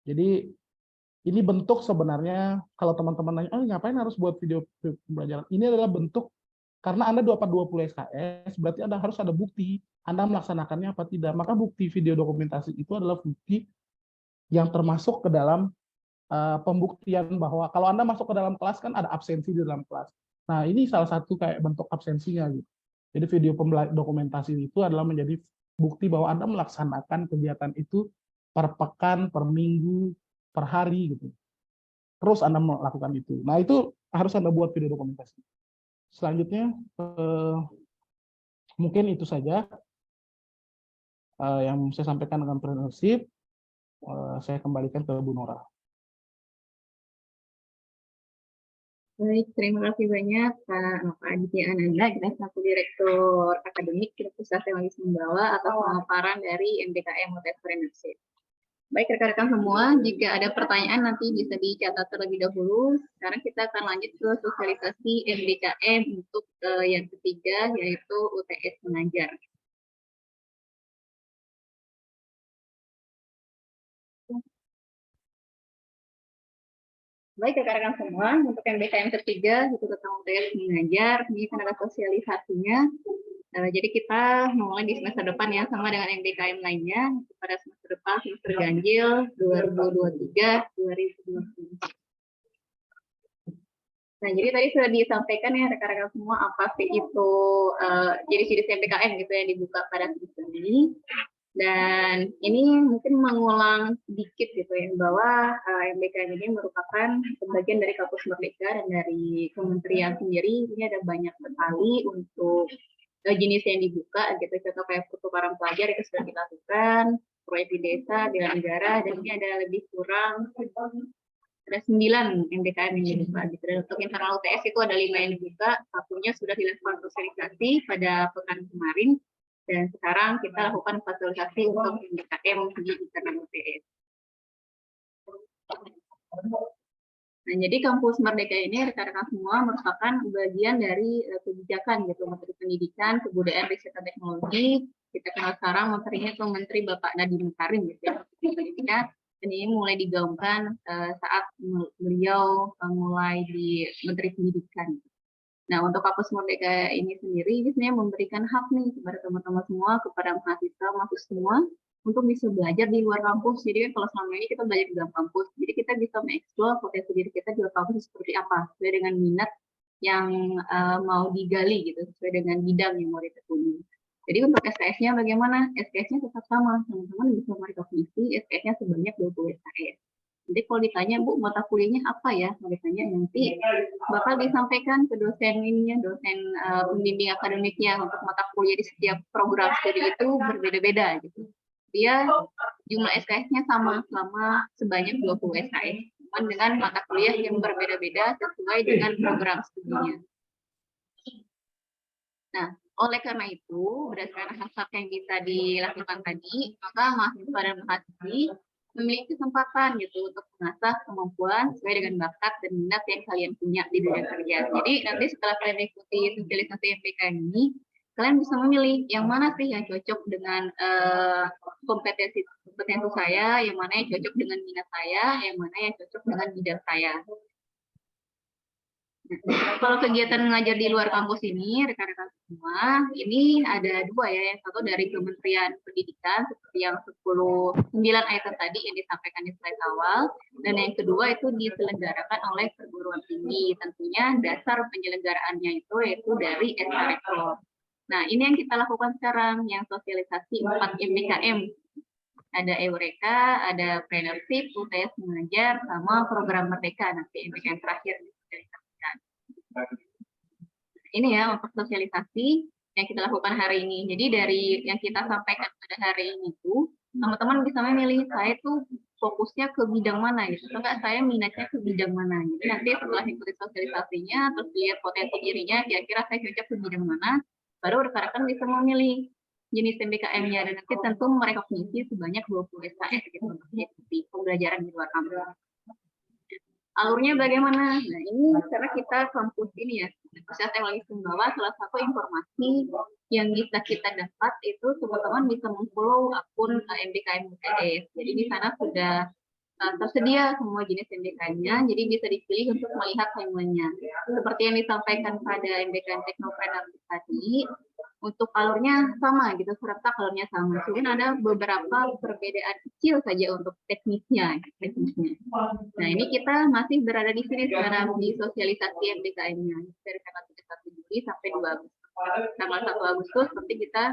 Jadi ini bentuk sebenarnya, kalau teman-teman nanya, ngapain harus buat video pembelajaran? Ini adalah bentuk, karena Anda dapat 20 SKS, berarti Anda harus ada bukti, Anda melaksanakannya apa tidak. Maka bukti video dokumentasi itu adalah bukti yang termasuk ke dalam pembuktian bahwa kalau Anda masuk ke dalam kelas kan ada absensi di dalam kelas. Nah, ini salah satu kayak bentuk absensinya gitu. Jadi video dokumentasi itu adalah menjadi bukti bahwa Anda melaksanakan kegiatan itu per pekan, per minggu, per hari gitu. Terus Anda melakukan itu. Nah, itu harus Anda buat video dokumentasi. Selanjutnya mungkin itu saja yang saya sampaikan dengan Preneurship. Saya kembalikan ke Bu Nora. Baik, terima kasih banyak Pak Aditya Ananda, kita selaku Direktur Akademik Pusat Teknologi Sumbawa atas pemaparan dari MBKM UTS Preneurship. Baik rekan-rekan semua, jika ada pertanyaan nanti bisa dicatat terlebih dahulu. Sekarang kita akan lanjut ke sosialisasi MBKM untuk yang ketiga, yaitu UTS mengajar. Baik rekan-rekan semua, untuk MBKM ketiga itu tentang UTS mengajar, ini kan ada sosialisasinya. Jadi kita mulai di semester depan ya, sama dengan MBKM lainnya, pada semester depan, semester ganjil 2023-2024. Nah, jadi tadi sudah disampaikan ya rekan-rekan semua apa sih itu jenis-jenis MBKM gitu yang dibuka pada semester ini. Dan ini mungkin mengulang sedikit gitu ya, bahwa MBKM ini merupakan bagian dari Kampus Merdeka dan dari kementerian sendiri. Ini ada banyak sekali untuk jenis yang dibuka gitu, contoh kayak pertukaran pelajar itu sudah kita lakukan, proyek di desa, bela negara, dan ini ada lebih kurang ada 9 MBKM yang dibuka gitu. Dan untuk internal UTS itu ada 5 yang dibuka, satunya sudah dilakukan sosialisasi pada pekan kemarin, dan sekarang kita lakukan sosialisasi untuk MBKM di internal UTS. Nah, jadi Kampus Merdeka ini rekan-rekan semua merupakan bagian dari kebijakan gitu, Menteri Pendidikan, Kebudayaan, Riset dan Teknologi. Kita kenal sekarang menterinya itu Menteri Bapak Nadiem Makarim gitu ya. Dan ini mulai digaungkan saat beliau mulai di Menteri Pendidikan. Nah, untuk Kampus Merdeka ini sendiri, ini sebenarnya memberikan hak nih kepada teman-teman semua, kepada mahasiswa semua, untuk bisa belajar di luar kampus. Jadi kan kalau selama ini kita belajar di dalam kampus, jadi kita bisa mengeksplor potensi diri kita di luar kampus seperti apa, sesuai dengan minat yang mau digali gitu, sesuai dengan bidang yang mau ditekuni. Jadi untuk SKS-nya bagaimana? SKS-nya tetap sama, teman-teman bisa merekognisi SKS-nya sebanyak 20 SKS. Jadi kalau ditanya, Bu, mata kuliahnya apa ya? Mau ditanya nanti bakal disampaikan ke dosen ininya, dosen pembimbing akademiknya untuk mata kuliah di setiap program studi itu berbeda-beda gitu. Dia jumlah SKS-nya sama selama sebanyak 20 SKS, cuman dengan mata kuliah yang berbeda-beda sesuai dengan program studinya. Nah, oleh karena itu, berdasarkan hak yang bisa dilakukan tadi, maka mahasiswa dan mahasiswi memiliki kesempatan gitu untuk mengasah kemampuan sesuai dengan bakat dan minat yang kalian punya di dunia kerja. Jadi nanti setelah kalian mengikuti sosialisasi MBKM ini, kalian bisa memilih yang mana sih yang cocok dengan kompetensi saya, yang mana yang cocok dengan minat saya, yang mana yang cocok dengan bidang saya. Kalau kegiatan mengajar di luar kampus ini, rekan-rekan semua, ini ada 2 ya. Yang satu dari Kementerian Pendidikan, seperti yang 9 item tadi yang disampaikan di slide awal. Dan yang kedua itu diselenggarakan oleh perguruan tinggi. Tentunya dasar penyelenggaraannya itu yaitu dari SK Rektor. Nah, ini yang kita lakukan sekarang, yang sosialisasi 4 MBKM. Ada Eureka, ada Plannership, UTS mengajar, sama program Merdeka, nanti MBKM terakhir. Ini ya untuk sosialisasi yang kita lakukan hari ini. Jadi dari yang kita sampaikan pada hari ini itu, teman-teman bisa memilih saya tuh fokusnya ke bidang mana gitu, atau enggak saya minatnya ke bidang mana. Jadi nanti setelah ikuti sosialisasinya, terus lihat potensi dirinya, kira-kira saya cocok ke bidang mana, baru rekan-rekan bisa memilih jenis MBKM-nya, dan nanti tentu merekognisi sebanyak 20 SKS gitu untuk mengikuti pembelajaran di luar kampus. Alurnya bagaimana? Nah, ini karena kita kampus ini ya, Pusat Teknologi Sumbawa, salah satu informasi yang bisa kita dapat itu teman-teman bisa memfollow akun MBKM UTS. Jadi di sana sudah tersedia semua jenis MBKM-nya, jadi bisa dipilih untuk melihat timeline-nya. Seperti yang disampaikan pada MBKM Teknopreneur tadi, untuk alurnya sama gitu, serentak alurnya sama. Mungkin ada beberapa perbedaan kecil saja untuk teknisnya. Nah, ini kita masih berada di sini sekarang di sosialisasi MBKM-nya dari tanggal 31 Juli sampai 2 Agustus. Tanggal 1 Agustus nanti kita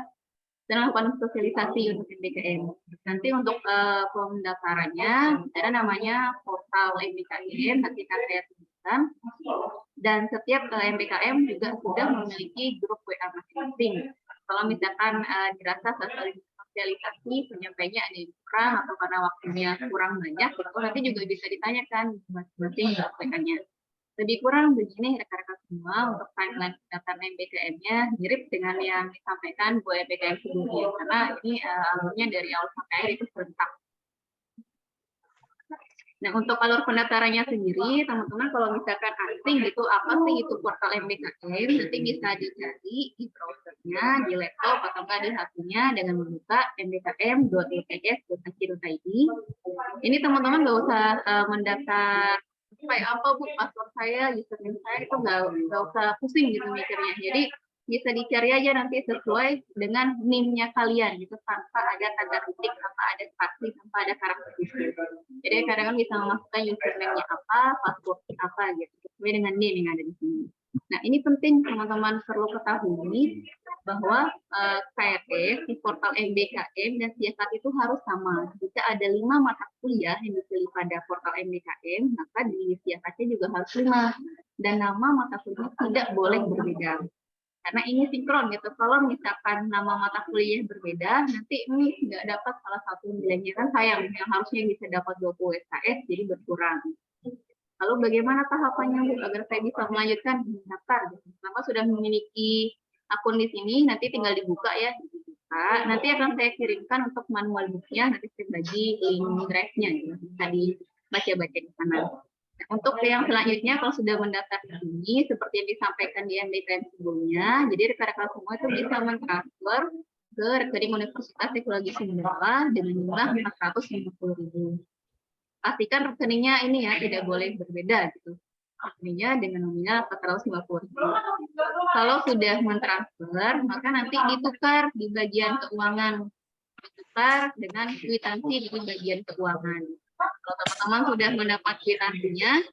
sedang melakukan sosialisasi untuk MBKM. Nanti untuk pendaftarannya ada namanya portal MBKM, nanti akan saya tunjukkan. Dan setiap MBKM juga sudah memiliki grup WA masing-masing. Kalau misalkan dirasa sosialisasi penyampainya ada yang kurang atau karena waktunya kurang banyak, itu nanti juga bisa ditanyakan masing-masing grup WA-nya. Lebih kurang begini rekan-rekan semua untuk timeline pendaftaran MBKM-nya mirip dengan yang disampaikan Bu MBKM sebelumnya, karena ini alurnya dari awal sampai akhir itu serentak. Nah, untuk alur pendaftarannya sendiri, teman-teman kalau misalkan asing gitu, apa sih itu portal MBKM, nanti bisa dicari di browsernya, di laptop, atau enggak di HP-nya dengan membuka mbkm.uts.ac.id. Ini teman-teman nggak usah mendaftar kayak apa Bu, password saya, username saya, itu nggak usah pusing gitu mikirnya. Jadi bisa dicari aja nanti sesuai dengan NIM-nya kalian gitu, tanpa ada tanda titik, tanpa ada spasi, tanpa ada karakter khusus. Jadi kadang-kadang bisa memasukkan username-nya apa, password apa gitu, sesuai dengan NIM yang ada di sini. Nah, ini penting teman-teman perlu ketahui bahwa KRS di portal MBKM dan siasat itu harus sama. Jika ada 5 mata kuliah yang dipilih pada portal MBKM, maka di siasatnya juga harus 5. Dan nama mata kuliah tidak boleh berbeda. Karena ini sinkron gitu. Kalau misalkan nama mata kuliah berbeda, nanti ini nggak dapat salah satu nilainya, kan sayang. Yang harusnya bisa dapat 20 SKS, jadi berkurang. Lalu bagaimana tahapannya Bu agar saya bisa melanjutkan mendaftar? Kenapa sudah memiliki akun di sini, nanti tinggal dibuka ya. Nanti akan saya kirimkan untuk manual booknya, nanti saya bagi link drive-nya, gitu. Bisa dibaca-baca di sana. Untuk yang selanjutnya, kalau sudah mendaftar ini, seperti yang disampaikan di MBKM sebelumnya, jadi rekan-rekan semua itu bisa mentransfer ke rekening Universitas Teknologi Sumbawa dengan jumlah 450.000. Pastikan rekeningnya ini ya, tidak boleh berbeda gitu. Rekeningnya dengan nominal 450.000. Kalau sudah mentransfer, maka nanti ditukar di bagian keuangan. Ditukar dengan kwitansi di bagian keuangan. Kalau teman-teman sudah mendapat kwitansinya,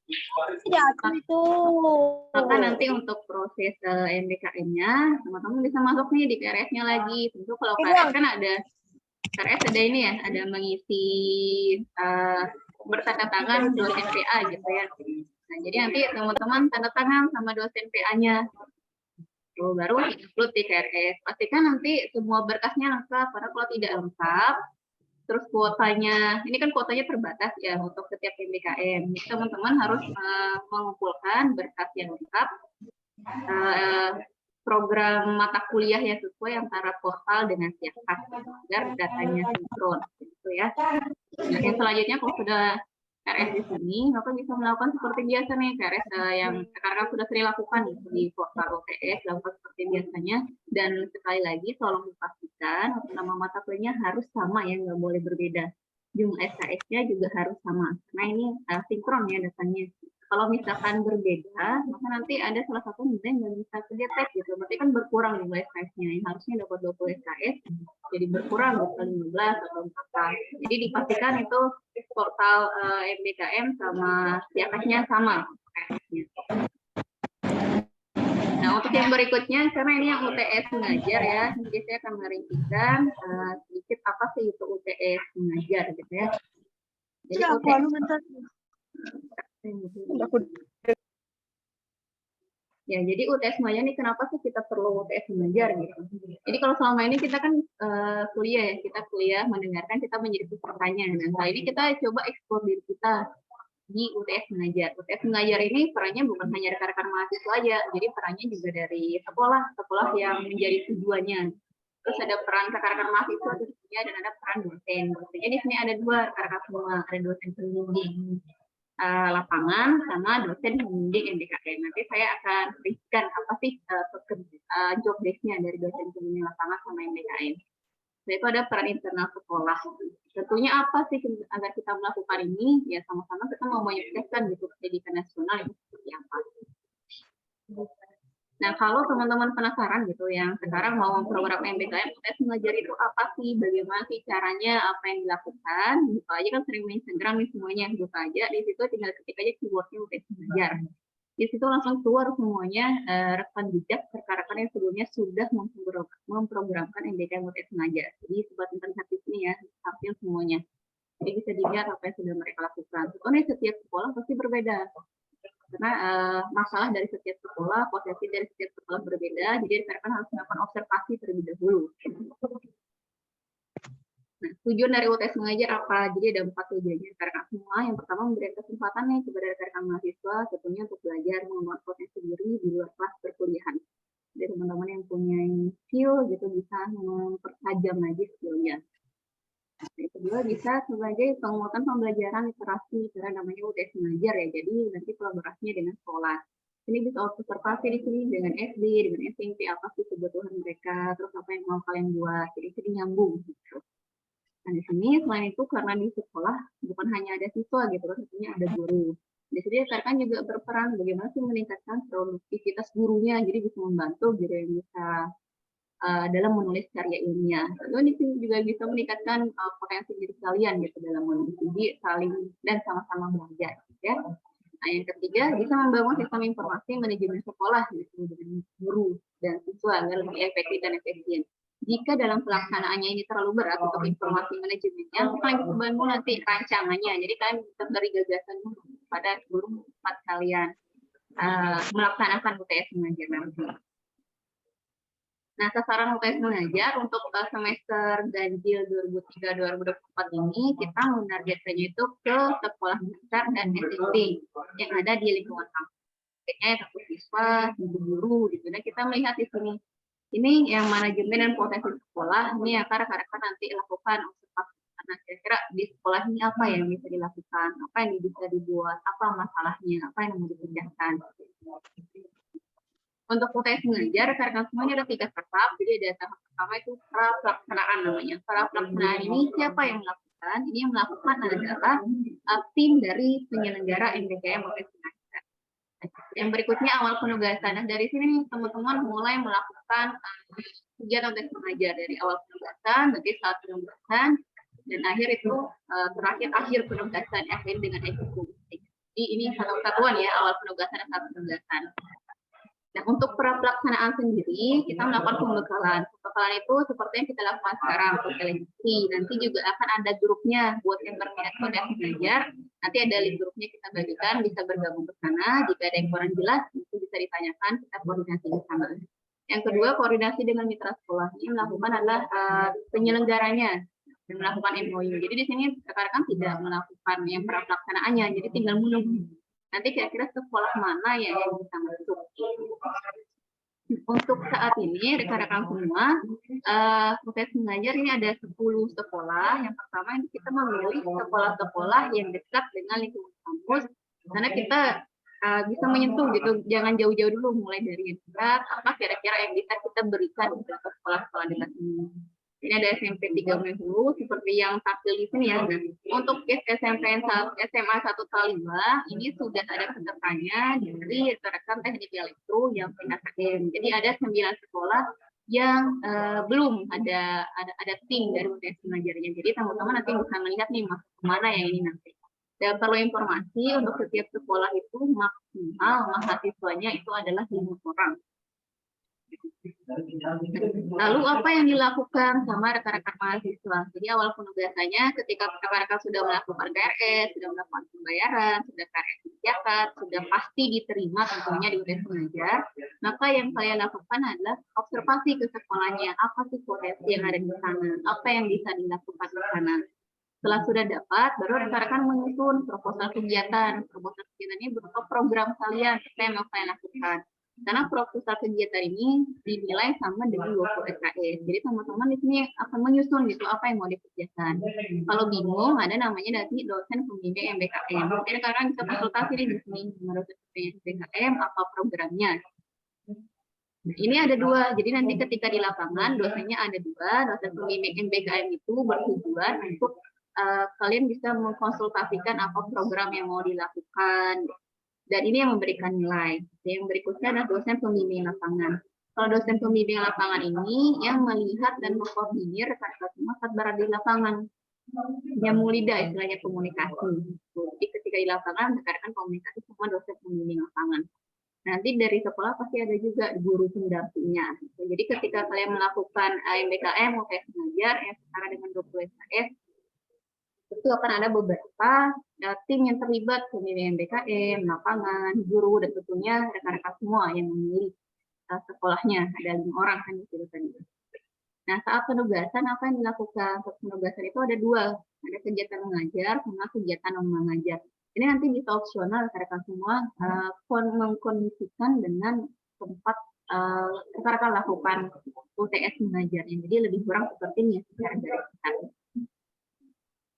maka nanti untuk proses MBKM-nya, teman-teman bisa masuk nih di KRS-nya lagi. Tentu kalau KRS kan ada ini ya, ada mengisi bertanda tangan dosen PA gitu ya. Nah, jadi nanti teman-teman tanda tangan sama dosen PA-nya. Baru upload di KRS. Pastikan nanti semua berkasnya lengkap, karena kalau tidak lengkap, terus kuotanya, ini kan kuotanya terbatas ya untuk setiap MBKM. Teman-teman harus mengumpulkan berkas yang lengkap, program mata kuliah yang sesuai antara portal dengan siasat agar datanya sinkron, gitu ya. Nah, yang selanjutnya kalau sudah KRS di sini, maka bisa melakukan seperti biasa nih KRS yang sekarang sudah sering lakukan di portal UTS, lakukan seperti biasanya. Dan sekali lagi tolong dipastikan nama mata kuliahnya harus sama ya, nggak boleh berbeda. Jumlah SKS-nya juga harus sama, karena ini sinkron ya datanya. Kalau misalkan berbeda, maka nanti ada salah satu nilai yang nggak bisa kedetek gitu. Berarti kan berkurang jumlah SKS-nya. Yang harusnya dapat 20 SKS, jadi berkurang ke 15 atau 14. Jadi dipastikan itu portal MBKM sama siasatnya sama. Nah, untuk yang berikutnya, karena ini yang UTS mengajar ya, jadi saya akan merincikan sedikit apa sih itu UTS mengajar gitu ya. Jadi jadi UTS mengajar ini kenapa sih kita perlu UTS mengajar gitu. Jadi kalau selama ini kita kan kuliah ya, kita kuliah mendengarkan, kita menjadi pesertanya. Dan kali ini kita coba eksplor diri kita di UTS mengajar. UTS mengajar ini perannya bukan hanya rekan-rekan mahasiswa aja, jadi perannya juga dari sekolah yang menjadi tujuannya. Terus ada peran rekan-rekan mahasiswa di sini dan ada peran dosen. Dosennya di sini ada 2 rekan-rekan semua, ada dosen pembimbing lapangan sama dosen pembimbing MBKM. Nanti saya akan berikan apa sih job desk-nya dari dosen pembimbing lapangan sama MBKM. Itu ada peran internal sekolah. Tentunya apa sih agar kita melakukan ini? Ya sama-sama kita mau menyukseskan gitu pendidikan nasional itu seperti apa. Nah, kalau teman-teman penasaran gitu yang sekarang mau program MBKM, UTS mengajar itu apa sih? Bagaimana sih caranya? Apa yang dilakukan? Buka aja kan sering main Instagram nih semuanya. Buka aja di situ tinggal ketik aja keywordnya UTS mengajar. Di situ langsung keluar semuanya rekam jejak rekan-rekan yang sebelumnya sudah memprogramkan MBKM UTS mengajar. Jadi sobat internship ini ya, tampil semuanya. Jadi bisa dilihat apa yang sudah mereka lakukan. Soalnya setiap sekolah pasti berbeda. Karena masalah dari setiap sekolah, potensi dari setiap sekolah berbeda, jadi rekan-rekan harus melakukan observasi terlebih dahulu. Nah, tujuan dari UTS mengajar apa? Jadi ada 4 tujuannya rekan-rekan semua. Yang pertama memberikan kesempatan nih kepada rekan-rekan mahasiswa tentunya untuk belajar mengembangkan potensi diri di luar kelas perkuliahan. Jadi teman-teman yang punya skill gitu bisa mempertajam lagi skillnya. Nah, itu kedua bisa sebagai penguatan pembelajaran literasi, karena namanya UTS mengajar ya, jadi nanti kolaborasinya dengan sekolah. Ini bisa observasi di sini dengan SD, dengan SMP, apa sih kebutuhan mereka, terus apa yang mau kalian buat, jadi itu nyambung gitu. Nah di sini selain itu karena di sekolah bukan hanya ada siswa gitu, tentunya ada guru. Di sini rekan juga berperan bagaimana sih meningkatkan produktivitas gurunya, jadi bisa membantu gitu yang bisa dalam menulis karya ilmiah. Lalu di sini juga bisa meningkatkan potensi diri kalian gitu dalam menulis, jadi saling dan sama-sama belajar. Ya. Nah, yang ketiga bisa membangun sistem informasi manajemen sekolah gitu, dengan guru dan siswa agar lebih efektif dan efisien. Jika dalam pelaksanaannya ini terlalu berat untuk informasi manajemennya, kalian bisa bangun nanti rancangannya. Jadi kalian bisa beri gagasan pada guru tempat kalian melaksanakan UTS mengajar nanti. Nah, sasaran UTS mengajar untuk semester ganjil 2003-2024 ini kita menargetkannya itu ke sekolah dasar dan SMP yang ada di lingkungan kampus. Kayaknya satu siswa, guru, gitu. Nah, kita melihat di sini. Ini yang manajemen dan potensi sekolah, ini yang rekan-rekan nanti lakukan observasi. Nah, kira-kira di sekolah ini apa yang bisa dilakukan, apa yang bisa dibuat, apa masalahnya, apa yang mau dikerjakan. Untuk UTS mengajar, rekan-rekan semua ini ada 3 tahap. Jadi ada tahap pertama itu pra pelaksanaan namanya. Pra pelaksanaan ini siapa yang melakukan? Ini yang melakukan adalah tim dari penyelenggara MBKM UTS mengajar. Yang berikutnya awal penugasan. Nah, dari sini teman-teman mulai melakukan kegiatan UTS mengajar dari awal penugasan, nanti saat penugasan, dan akhir itu terakhir akhir penugasan, akhir dengan eksekusi. Jadi ini satu kesatuan ya, awal penugasan dan saat penugasan. Nah, untuk pra pelaksanaan sendiri, kita melakukan pembekalan. Pembekalan itu seperti yang kita lakukan sekarang untuk seleksi. Nanti juga akan ada grupnya buat yang berminat UTS mengajar. Nanti ada link grupnya kita bagikan, bisa bergabung ke sana. Jika ada yang kurang jelas, itu bisa ditanyakan, kita koordinasi di sana. Yang kedua, koordinasi dengan mitra sekolah. Ini melakukan adalah penyelenggaranya dan melakukan MOU. Jadi di sini rekan-rekan tidak melakukan yang pra pelaksanaannya, jadi tinggal menunggu. Nanti kira-kira sekolah mana ya yang bisa masuk. Untuk saat ini rekan-rekan semua, UTS mengajar ini ada 10 sekolah. Yang pertama kita memilih sekolah-sekolah yang dekat dengan lingkungan kampus, karena kita bisa menyentuh gitu, jangan jauh-jauh dulu, mulai dari yang dekat, apa kira-kira yang bisa kita berikan ke sekolah-sekolah dekat ini. Ini ada SMP 30 seperti yang tampil di sini ya. Nah, untuk SMP SMA 1 Talima ini sudah ada pesertanya dari rekan teknik elektro yang PKKM. Jadi ada 9 sekolah yang belum ada tim dari UTS mengajarnya. Jadi teman-teman nanti bisa melihat nih masuk kemana yang ini nanti. Dan perlu informasi untuk setiap sekolah itu maksimal mahasiswanya itu adalah 5 orang. Lalu apa yang dilakukan sama rekan-rekan mahasiswa? Jadi awal penugasannya ketika rekan-rekan sudah melakukan KRS, sudah melakukan pembayaran, sudah KRS dicatat, sudah pasti diterima tentunya di UTS mengajar, maka yang saya lakukan adalah observasi ke sekolahnya, apa sih potensi yang ada di sana, apa yang bisa dilakukan di sana. Setelah sudah dapat, baru rekan-rekan menyusun proposal kegiatan. Proposal kegiatan ini berupa program kalian, apa yang mau kalian lakukan. Karena proposal kegiatan ini dinilai sama dengan 20 SKS. Jadi teman-teman di sini akan menyusun gitu apa yang mau dikerjakan. Kalau bingung, ada namanya nanti dosen pembimbing MBKM. Jadi kalian bisa konsultasi di sini dengan dosen pembimbing MBKM apa programnya. Ini ada 2. Jadi nanti ketika di lapangan dosennya ada 2. Dosen pembimbing MBKM itu bertujuan untuk kalian bisa mengkonsultasikan apa program yang mau dilakukan. Dan ini yang memberikan nilai. Yang berikutnya adalah dosen pembimbing lapangan. Kalau dosen pembimbing lapangan ini yang melihat dan mengkoordinir rekan-rekan semua saat berada di lapangan. Yang mulida istilahnya komunikasi. Jadi ketika di lapangan rekan-rekan komunikasi sama dosen pembimbing lapangan. Nanti dari sekolah pasti ada juga guru pendampingnya. Jadi ketika kalian melakukan MBKM UTS mengajar yang setara dengan 20 SKS, itu akan ada beberapa tim yang terlibat, pembimbing MBKM, lapangan, guru, dan tentunya rekan-rekan semua yang memilih sekolahnya. Ada 5 orang kan di situ tadi. Nah, saat penugasan apa yang dilakukan? Saat penugasan itu ada 2, ada kegiatan mengajar sama kegiatan non mengajar. Ini nanti bisa opsional rekan-rekan semua mengkondisikan dengan tempat rekan-rekan lakukan UTS mengajarnya. Jadi lebih kurang seperti ini ya secara garis besar.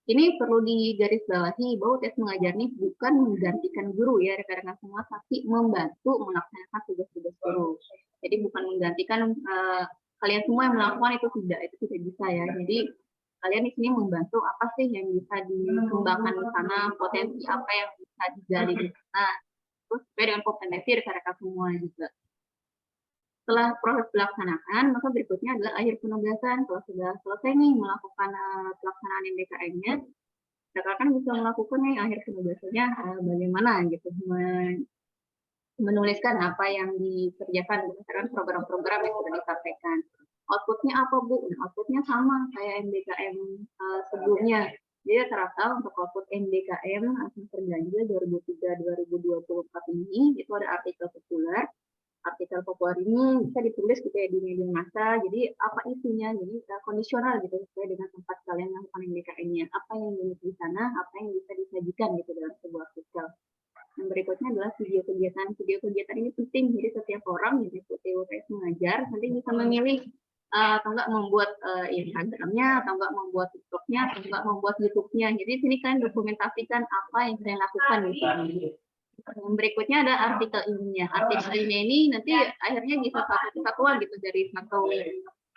Ini perlu digarisbawahi bahwa UTS mengajar ini bukan menggantikan guru ya rekan-rekan semua, tapi membantu melaksanakan tugas-tugas guru. Jadi bukan menggantikan kalian semua yang melakukan itu tidak bisa ya. Jadi kalian di sini membantu apa sih yang bisa dikembangkan di sana, potensi apa yang bisa digali di sana, terus sesuai dengan kompetensi rekan-rekan semua juga. Setelah proses pelaksanaan, maka berikutnya adalah akhir penugasan. Kalau sudah selesai nih melakukan pelaksanaan MBKM-nya, rekan-rekan bisa melakukan nih akhir penugasannya bagaimana gitu, menuliskan apa yang dikerjakan berdasarkan program-program yang sudah disampaikan. Outputnya apa Bu? Nah, outputnya sama kayak MBKM sebelumnya. Jadi rata-rata untuk output MBKM semester belanja 2003-2024 ini itu ada artikel populer. Artikel populer ini bisa ditulis gitu ya di media massa. Jadi apa isinya? Jadi kondisional gitu sesuai dengan tempat kalian melakukan MBKM-nya. Apa yang dimiliki di sana, apa yang bisa disajikan gitu dalam sebuah artikel. Yang berikutnya adalah video kegiatan. Video kegiatan ini penting. Jadi setiap orang yang mengikuti UTS mengajar nanti bisa memilih atau enggak membuat Instagram-nya, atau enggak membuat TikTok-nya, atau enggak membuat YouTube-nya. Jadi sini kan dokumentasikan apa yang kalian lakukan gitu. Yang berikutnya ada artikel ilmiah. Artikel ilmiah ini nanti akhirnya bisa satu kesatuan gitu dari satu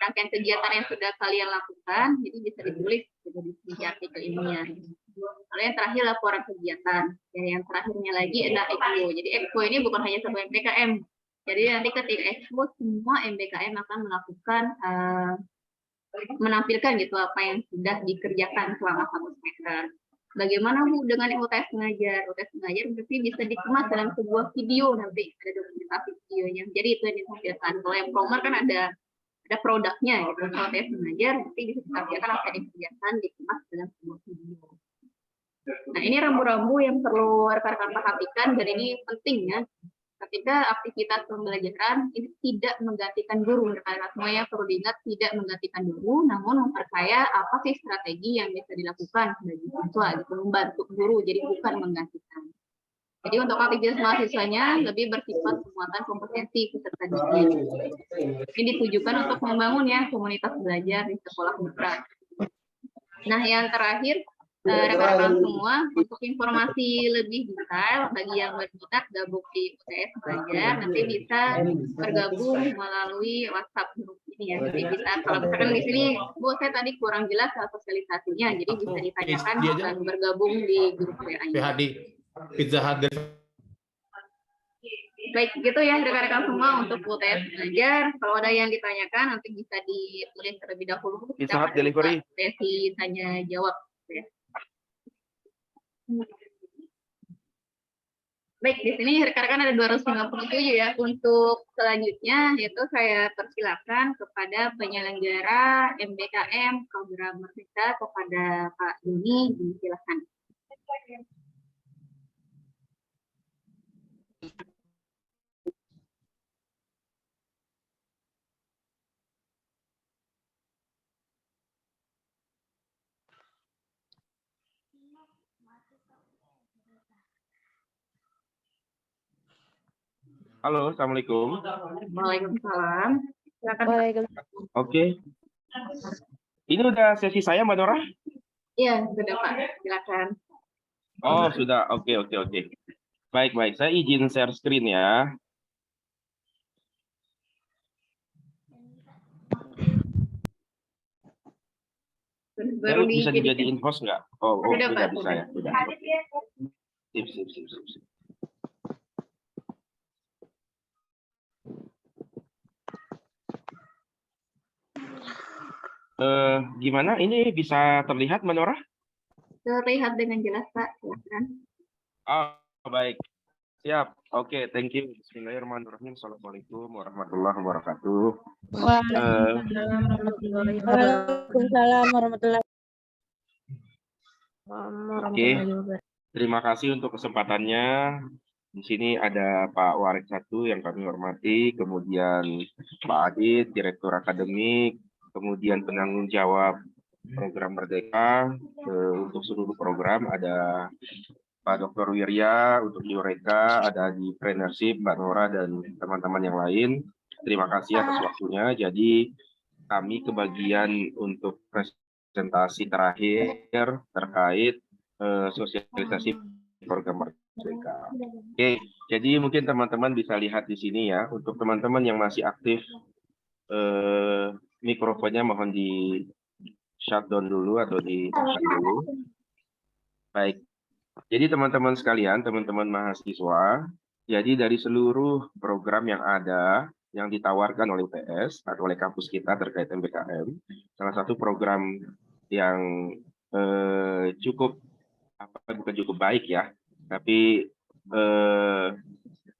rangkaian kegiatan yang sudah kalian lakukan, jadi bisa ditulis gitu di artikel ilmiah. Lalu yang terakhir laporan kegiatan. Dan yang terakhirnya lagi ada expo. Jadi expo ini bukan hanya satu MBKM. Jadi nanti ketika expo semua MBKM akan melakukan menampilkan gitu apa yang sudah dikerjakan selama 1 semester. Bagaimana Bu dengan UTS mengajar? UTS mengajar berarti bisa dikemas dalam sebuah video nanti, ada dokumentasi videonya. Jadi itu yang ditampilkan. Kalau yang promer kan ada produknya gitu. Kalau UTS mengajar berarti bisa ditampilkan apa yang dikerjakan, dikemas dalam sebuah video. Nah ini rambu-rambu yang perlu rekan-rekan perhatikan dan ini penting ya. Ketika aktivitas pembelajaran ini tidak menggantikan guru, rekan-rekan semuanya perlu diingat tidak menggantikan guru, namun memperkaya apa sih strategi yang bisa dilakukan bagi siswa, gitu, membantu guru, jadi bukan menggantikan. Jadi untuk aktivitas mahasiswanya lebih bersifat penguatan kompetensi peserta didik. Ini ditujukan untuk membangun ya komunitas belajar di sekolah mitra. Nah yang terakhir, rekan-rekan semua, untuk informasi lebih detail bagi yang berminat gabung di UTS Belajar nanti bisa bergabung melalui WhatsApp grup ini ya. Jadi bisa kalau misalkan di sini Bu saya tadi kurang jelas sosialisasinya, jadi bisa ditanyakan dan bergabung di grup WA-nya. PHD Pizza Hut. Baik, gitu ya rekan-rekan semua untuk UTS Belajar. Kalau ada yang ditanyakan nanti bisa ditulis terlebih dahulu. Pizza Hut delivery. Sesi tanya jawab. Ya. Baik, di sini rekan-rekan ada 257 ya. Untuk selanjutnya yaitu saya persilakan kepada penyelenggara MBKM program Merdeka kepada Pak Doni, silakan. Halo, Assalamualaikum. Waalaikumsalam. Silakan. Oke. Ini udah sesi saya, Mbak Nora? Iya, sudah Pak. Silakan. Oh, sudah. Oke. Baik. Saya izin share screen ya. Baru bisa dijadiin host nggak? Oh, sudah Pak. bisa ya. Sudah. Sip. Gimana? Ini bisa terlihat, Mbak Nora? Terlihat dengan jelas, Pak. Silakan. Oh, baik. Siap. Oke, thank you. Bismillahirrahmanirrahim. Assalamualaikum warahmatullahi wabarakatuh. Waalaikumsalam warahmatullahi Oke. Terima kasih untuk kesempatannya. Di sini ada Pak Warik 1 yang kami hormati, kemudian Pak Adit, Direktur Akademik, kemudian penanggung jawab program Merdeka untuk seluruh program, ada Pak Dr. Wirya untuk Eureka, ada di Entrepreneurship, Mbak Nora, dan teman-teman yang lain. Terima kasih atas waktunya. Jadi kami kebagian untuk presentasi presentasi terakhir terkait sosialisasi program Merdeka. Oke, jadi mungkin teman-teman bisa lihat di sini ya, untuk teman-teman yang masih aktif mikrofonnya mohon di shutdown dulu atau di dulu. Baik, jadi teman-teman sekalian, teman-teman mahasiswa, jadi dari seluruh program yang ada, yang ditawarkan oleh UTS atau oleh kampus kita terkait MBKM, salah satu program yang bukan cukup baik ya, tapi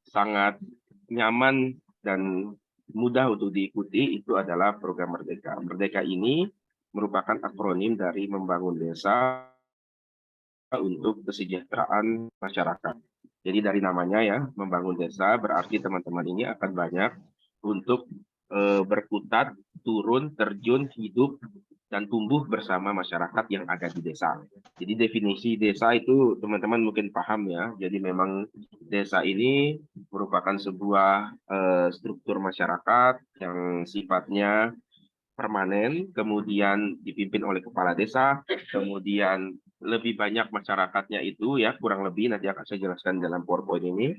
sangat nyaman dan mudah untuk diikuti itu adalah program Merdeka. Merdeka ini merupakan akronim dari membangun desa untuk kesejahteraan masyarakat. Jadi dari namanya ya, membangun desa berarti teman-teman ini akan banyak untuk berkutat, turun, terjun, hidup, dan tumbuh bersama masyarakat yang ada di desa. Jadi definisi desa itu teman-teman mungkin paham ya. Jadi memang desa ini merupakan sebuah struktur masyarakat yang sifatnya permanen, kemudian dipimpin oleh kepala desa, kemudian lebih banyak masyarakatnya itu ya, kurang lebih nanti akan saya jelaskan dalam PowerPoint ini.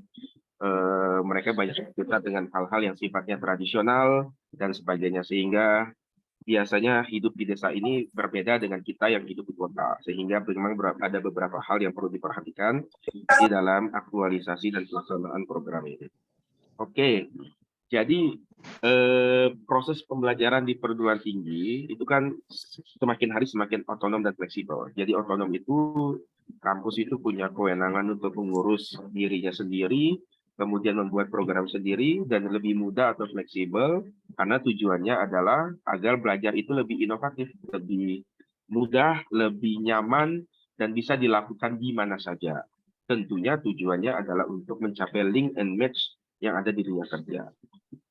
Mereka banyak berkutat dengan hal-hal yang sifatnya tradisional dan sebagainya, sehingga biasanya hidup di desa ini berbeda dengan kita yang hidup di kota, sehingga memang ada beberapa hal yang perlu diperhatikan di dalam aktualisasi dan pelaksanaan program ini. Oke, jadi proses pembelajaran di perguruan tinggi itu kan semakin hari semakin otonom dan fleksibel. Jadi otonom itu kampus itu punya kewenangan untuk mengurus dirinya sendiri, kemudian membuat program sendiri dan lebih mudah atau fleksibel karena tujuannya adalah agar belajar itu lebih inovatif, lebih mudah, lebih nyaman dan bisa dilakukan di mana saja. Tentunya tujuannya adalah untuk mencapai link and match yang ada di dunia kerja.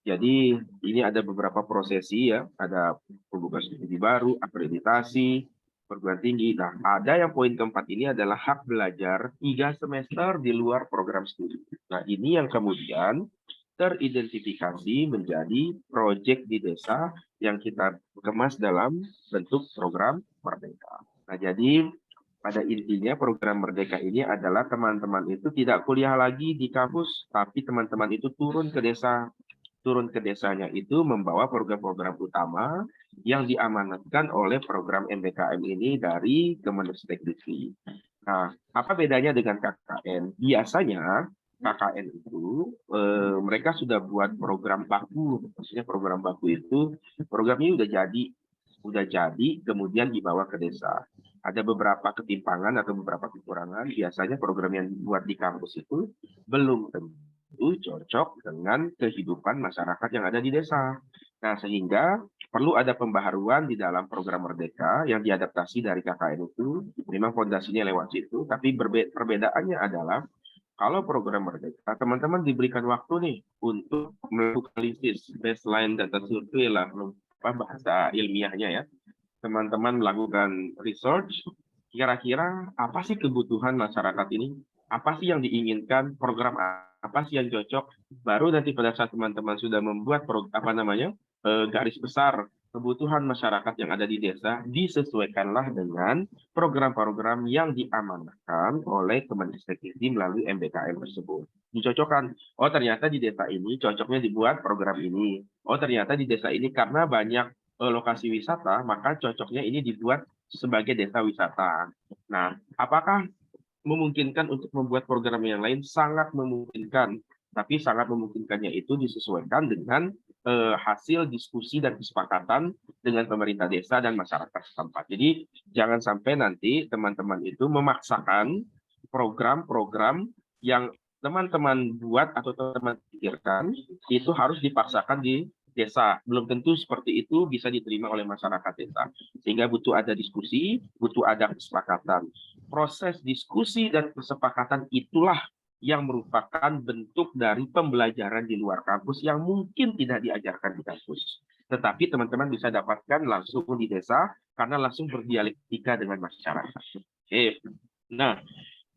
Jadi ini ada beberapa prosesi ya, ada pembukaan studi baru, akreditasi, perguruan tinggi. Nah, ada yang poin keempat ini adalah hak belajar 3 semester di luar program studi. Nah, ini yang kemudian teridentifikasi menjadi proyek di desa yang kita kemas dalam bentuk program Merdeka. Nah, jadi pada intinya program Merdeka ini adalah teman-teman itu tidak kuliah lagi di kampus, tapi teman-teman itu turun ke desa. Turun ke desanya itu membawa program-program utama yang diamanatkan oleh program MBKM ini dari Kemendikbudristek. Nah, apa bedanya dengan KKN? Biasanya KKN itu mereka sudah buat program baku, maksudnya program baku itu programnya udah jadi, kemudian dibawa ke desa. Ada beberapa ketimpangan atau beberapa kekurangan. Biasanya program yang dibuat di kampus itu belum tentu cocok dengan kehidupan masyarakat yang ada di desa. Nah, sehingga perlu ada pembaharuan di dalam program Merdeka yang diadaptasi dari KKN itu. Memang fondasinya lewat situ, tapi perbedaannya adalah kalau program Merdeka, teman-teman diberikan waktu nih untuk melakukan analisis baseline data survei lah, bahasa ilmiahnya ya. Teman-teman melakukan research, kira-kira apa sih kebutuhan masyarakat ini? Apa sih yang diinginkan, program apa sih yang cocok, baru nanti pada saat teman-teman sudah membuat garis besar kebutuhan masyarakat yang ada di desa, disesuaikanlah dengan program-program yang diamanahkan oleh Kemendikbudristek melalui MBKM tersebut. Dicocokkan, oh ternyata di desa ini cocoknya dibuat program ini, oh ternyata di desa ini karena banyak lokasi wisata, maka cocoknya ini dibuat sebagai desa wisata. Nah, apakah memungkinkan untuk membuat program yang lain? Sangat memungkinkan, tapi sangat memungkinkannya itu disesuaikan dengan hasil diskusi dan kesepakatan dengan pemerintah desa dan masyarakat setempat. Jadi jangan sampai nanti teman-teman itu memaksakan program-program yang teman-teman buat atau teman-teman pikirkan itu harus dipaksakan di desa. Belum tentu seperti itu bisa diterima oleh masyarakat desa. Sehingga butuh ada diskusi, butuh ada kesepakatan. Proses diskusi dan kesepakatan itulah yang merupakan bentuk dari pembelajaran di luar kampus yang mungkin tidak diajarkan di kampus. Tetapi teman-teman bisa dapatkan langsung di desa karena langsung berdialektika dengan masyarakat. Oke. Nah,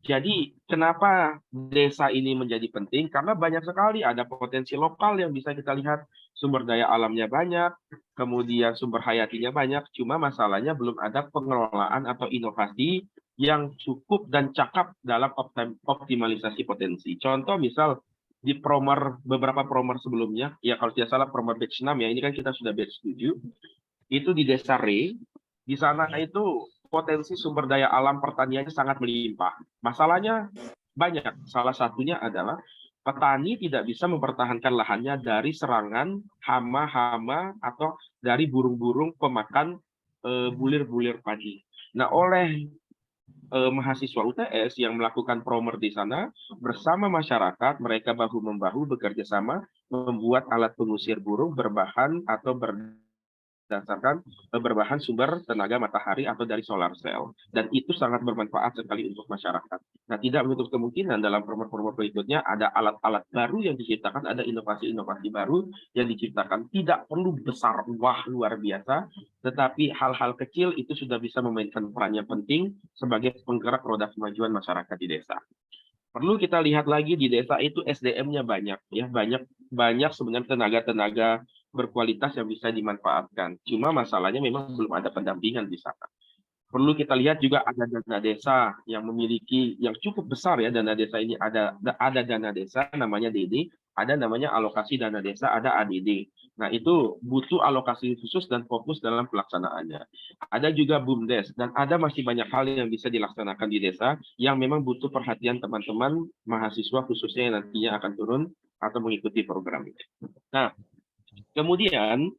jadi kenapa desa ini menjadi penting? Karena banyak sekali ada potensi lokal yang bisa kita lihat sumber daya alamnya banyak, kemudian sumber hayatinya banyak, cuma masalahnya belum ada pengelolaan atau inovasi yang cukup dan cakap dalam optimalisasi potensi. Contoh misal di beberapa promer sebelumnya, ya kalau tidak salah promer batch 6 ya, ini kan kita sudah batch 7, itu di Desa Re, di sana itu potensi sumber daya alam pertaniannya sangat melimpah. Masalahnya banyak, salah satunya adalah petani tidak bisa mempertahankan lahannya dari serangan hama-hama atau dari burung-burung pemakan bulir-bulir padi. Nah, oleh mahasiswa UTS yang melakukan promer di sana bersama masyarakat, mereka bahu-membahu bekerja sama membuat alat pengusir burung berbahan berbahan sumber tenaga matahari atau dari solar cell, dan itu sangat bermanfaat sekali untuk masyarakat. Nah, tidak menutup kemungkinan dalam promo-promo berikutnya ada alat-alat baru yang diciptakan, ada inovasi-inovasi baru yang diciptakan. Tidak perlu besar, wah luar biasa, tetapi hal-hal kecil itu sudah bisa memainkan perannya penting sebagai penggerak roda kemajuan masyarakat di desa. Perlu kita lihat lagi di desa itu SDM-nya banyak, ya banyak sebenarnya tenaga-tenaga berkualitas yang bisa dimanfaatkan. Cuma masalahnya memang belum ada pendampingan di sana. Perlu kita lihat juga ada dana desa yang memiliki yang cukup besar ya, dana desa ini ada dana desa namanya DD, ada namanya alokasi dana desa, ada ADD. Nah, itu butuh alokasi khusus dan fokus dalam pelaksanaannya. Ada juga BUMDes, dan ada masih banyak hal yang bisa dilaksanakan di desa yang memang butuh perhatian teman-teman mahasiswa khususnya yang nantinya akan turun atau mengikuti program ini. Nah, kemudian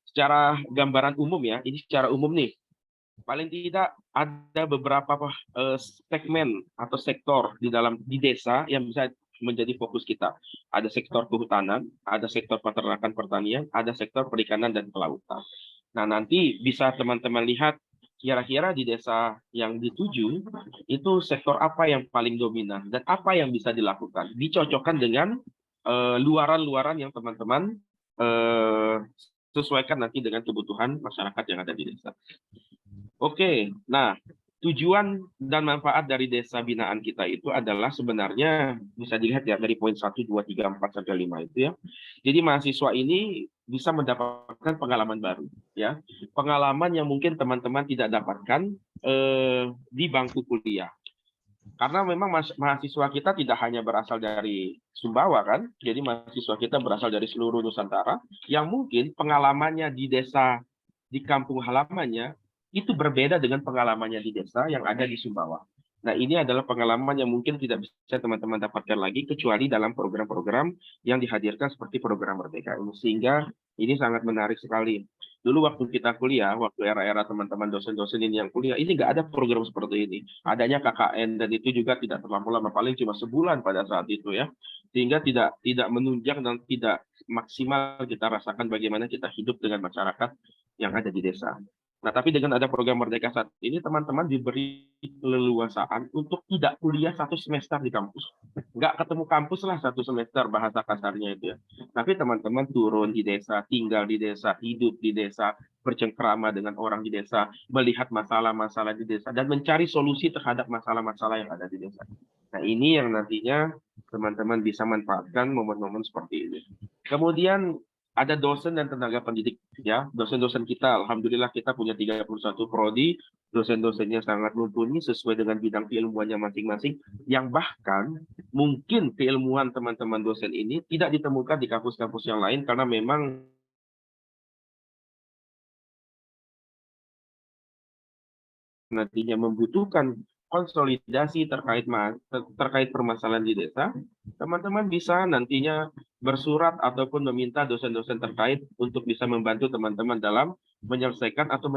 secara gambaran umum ya, ini secara umum nih, paling tidak ada beberapa segmen atau sektor di desa yang bisa menjadi fokus kita. Ada sektor kehutanan, ada sektor peternakan pertanian, ada sektor perikanan dan kelautan. Nah, nanti bisa teman-teman lihat kira-kira di desa yang dituju itu sektor apa yang paling dominan dan apa yang bisa dilakukan. Dicocokkan dengan luaran-luaran yang teman-teman sesuaikan nanti dengan kebutuhan masyarakat yang ada di desa. Oke, nah tujuan dan manfaat dari desa binaan kita itu adalah sebenarnya bisa dilihat ya dari poin 1, 2, 3, 4, sampai 5 itu ya. Jadi mahasiswa ini bisa mendapatkan pengalaman baru ya. Pengalaman yang mungkin teman-teman tidak dapatkan di bangku kuliah. Karena memang mahasiswa kita tidak hanya berasal dari Sumbawa kan, jadi mahasiswa kita berasal dari seluruh Nusantara, yang mungkin pengalamannya di desa, di kampung halamannya, itu berbeda dengan pengalamannya di desa yang ada di Sumbawa. Nah, ini adalah pengalaman yang mungkin tidak bisa teman-teman dapatkan lagi, kecuali dalam program-program yang dihadirkan seperti program Merdeka ini. Sehingga ini sangat menarik sekali. Dulu waktu kita kuliah, waktu era-era teman-teman dosen-dosen ini yang kuliah, ini nggak ada program seperti ini. Adanya KKN, dan itu juga tidak terlalu lama, paling cuma sebulan pada saat itu ya. Sehingga tidak menunjang dan tidak maksimal kita rasakan bagaimana kita hidup dengan masyarakat yang ada di desa. Nah, tapi dengan ada program Merdeka saat ini, teman-teman diberi leluasaan untuk tidak kuliah 1 semester di kampus. Nggak ketemu kampus lah 1 semester, bahasa kasarnya itu ya. Tapi teman-teman turun di desa, tinggal di desa, hidup di desa, bercengkrama dengan orang di desa, melihat masalah-masalah di desa, dan mencari solusi terhadap masalah-masalah yang ada di desa. Nah, ini yang nantinya teman-teman bisa manfaatkan momen-momen seperti ini. Kemudian ada dosen dan tenaga pendidik ya. Dosen-dosen kita, alhamdulillah kita punya 31 prodi, dosen-dosennya sangat mumpuni sesuai dengan bidang keilmuannya masing-masing, yang bahkan mungkin keilmuan teman-teman dosen ini tidak ditemukan di kampus-kampus yang lain karena memang nantinya membutuhkan konsolidasi terkait permasalahan di desa. Teman-teman bisa nantinya bersurat ataupun meminta dosen-dosen terkait untuk bisa membantu teman-teman dalam menyelesaikan atau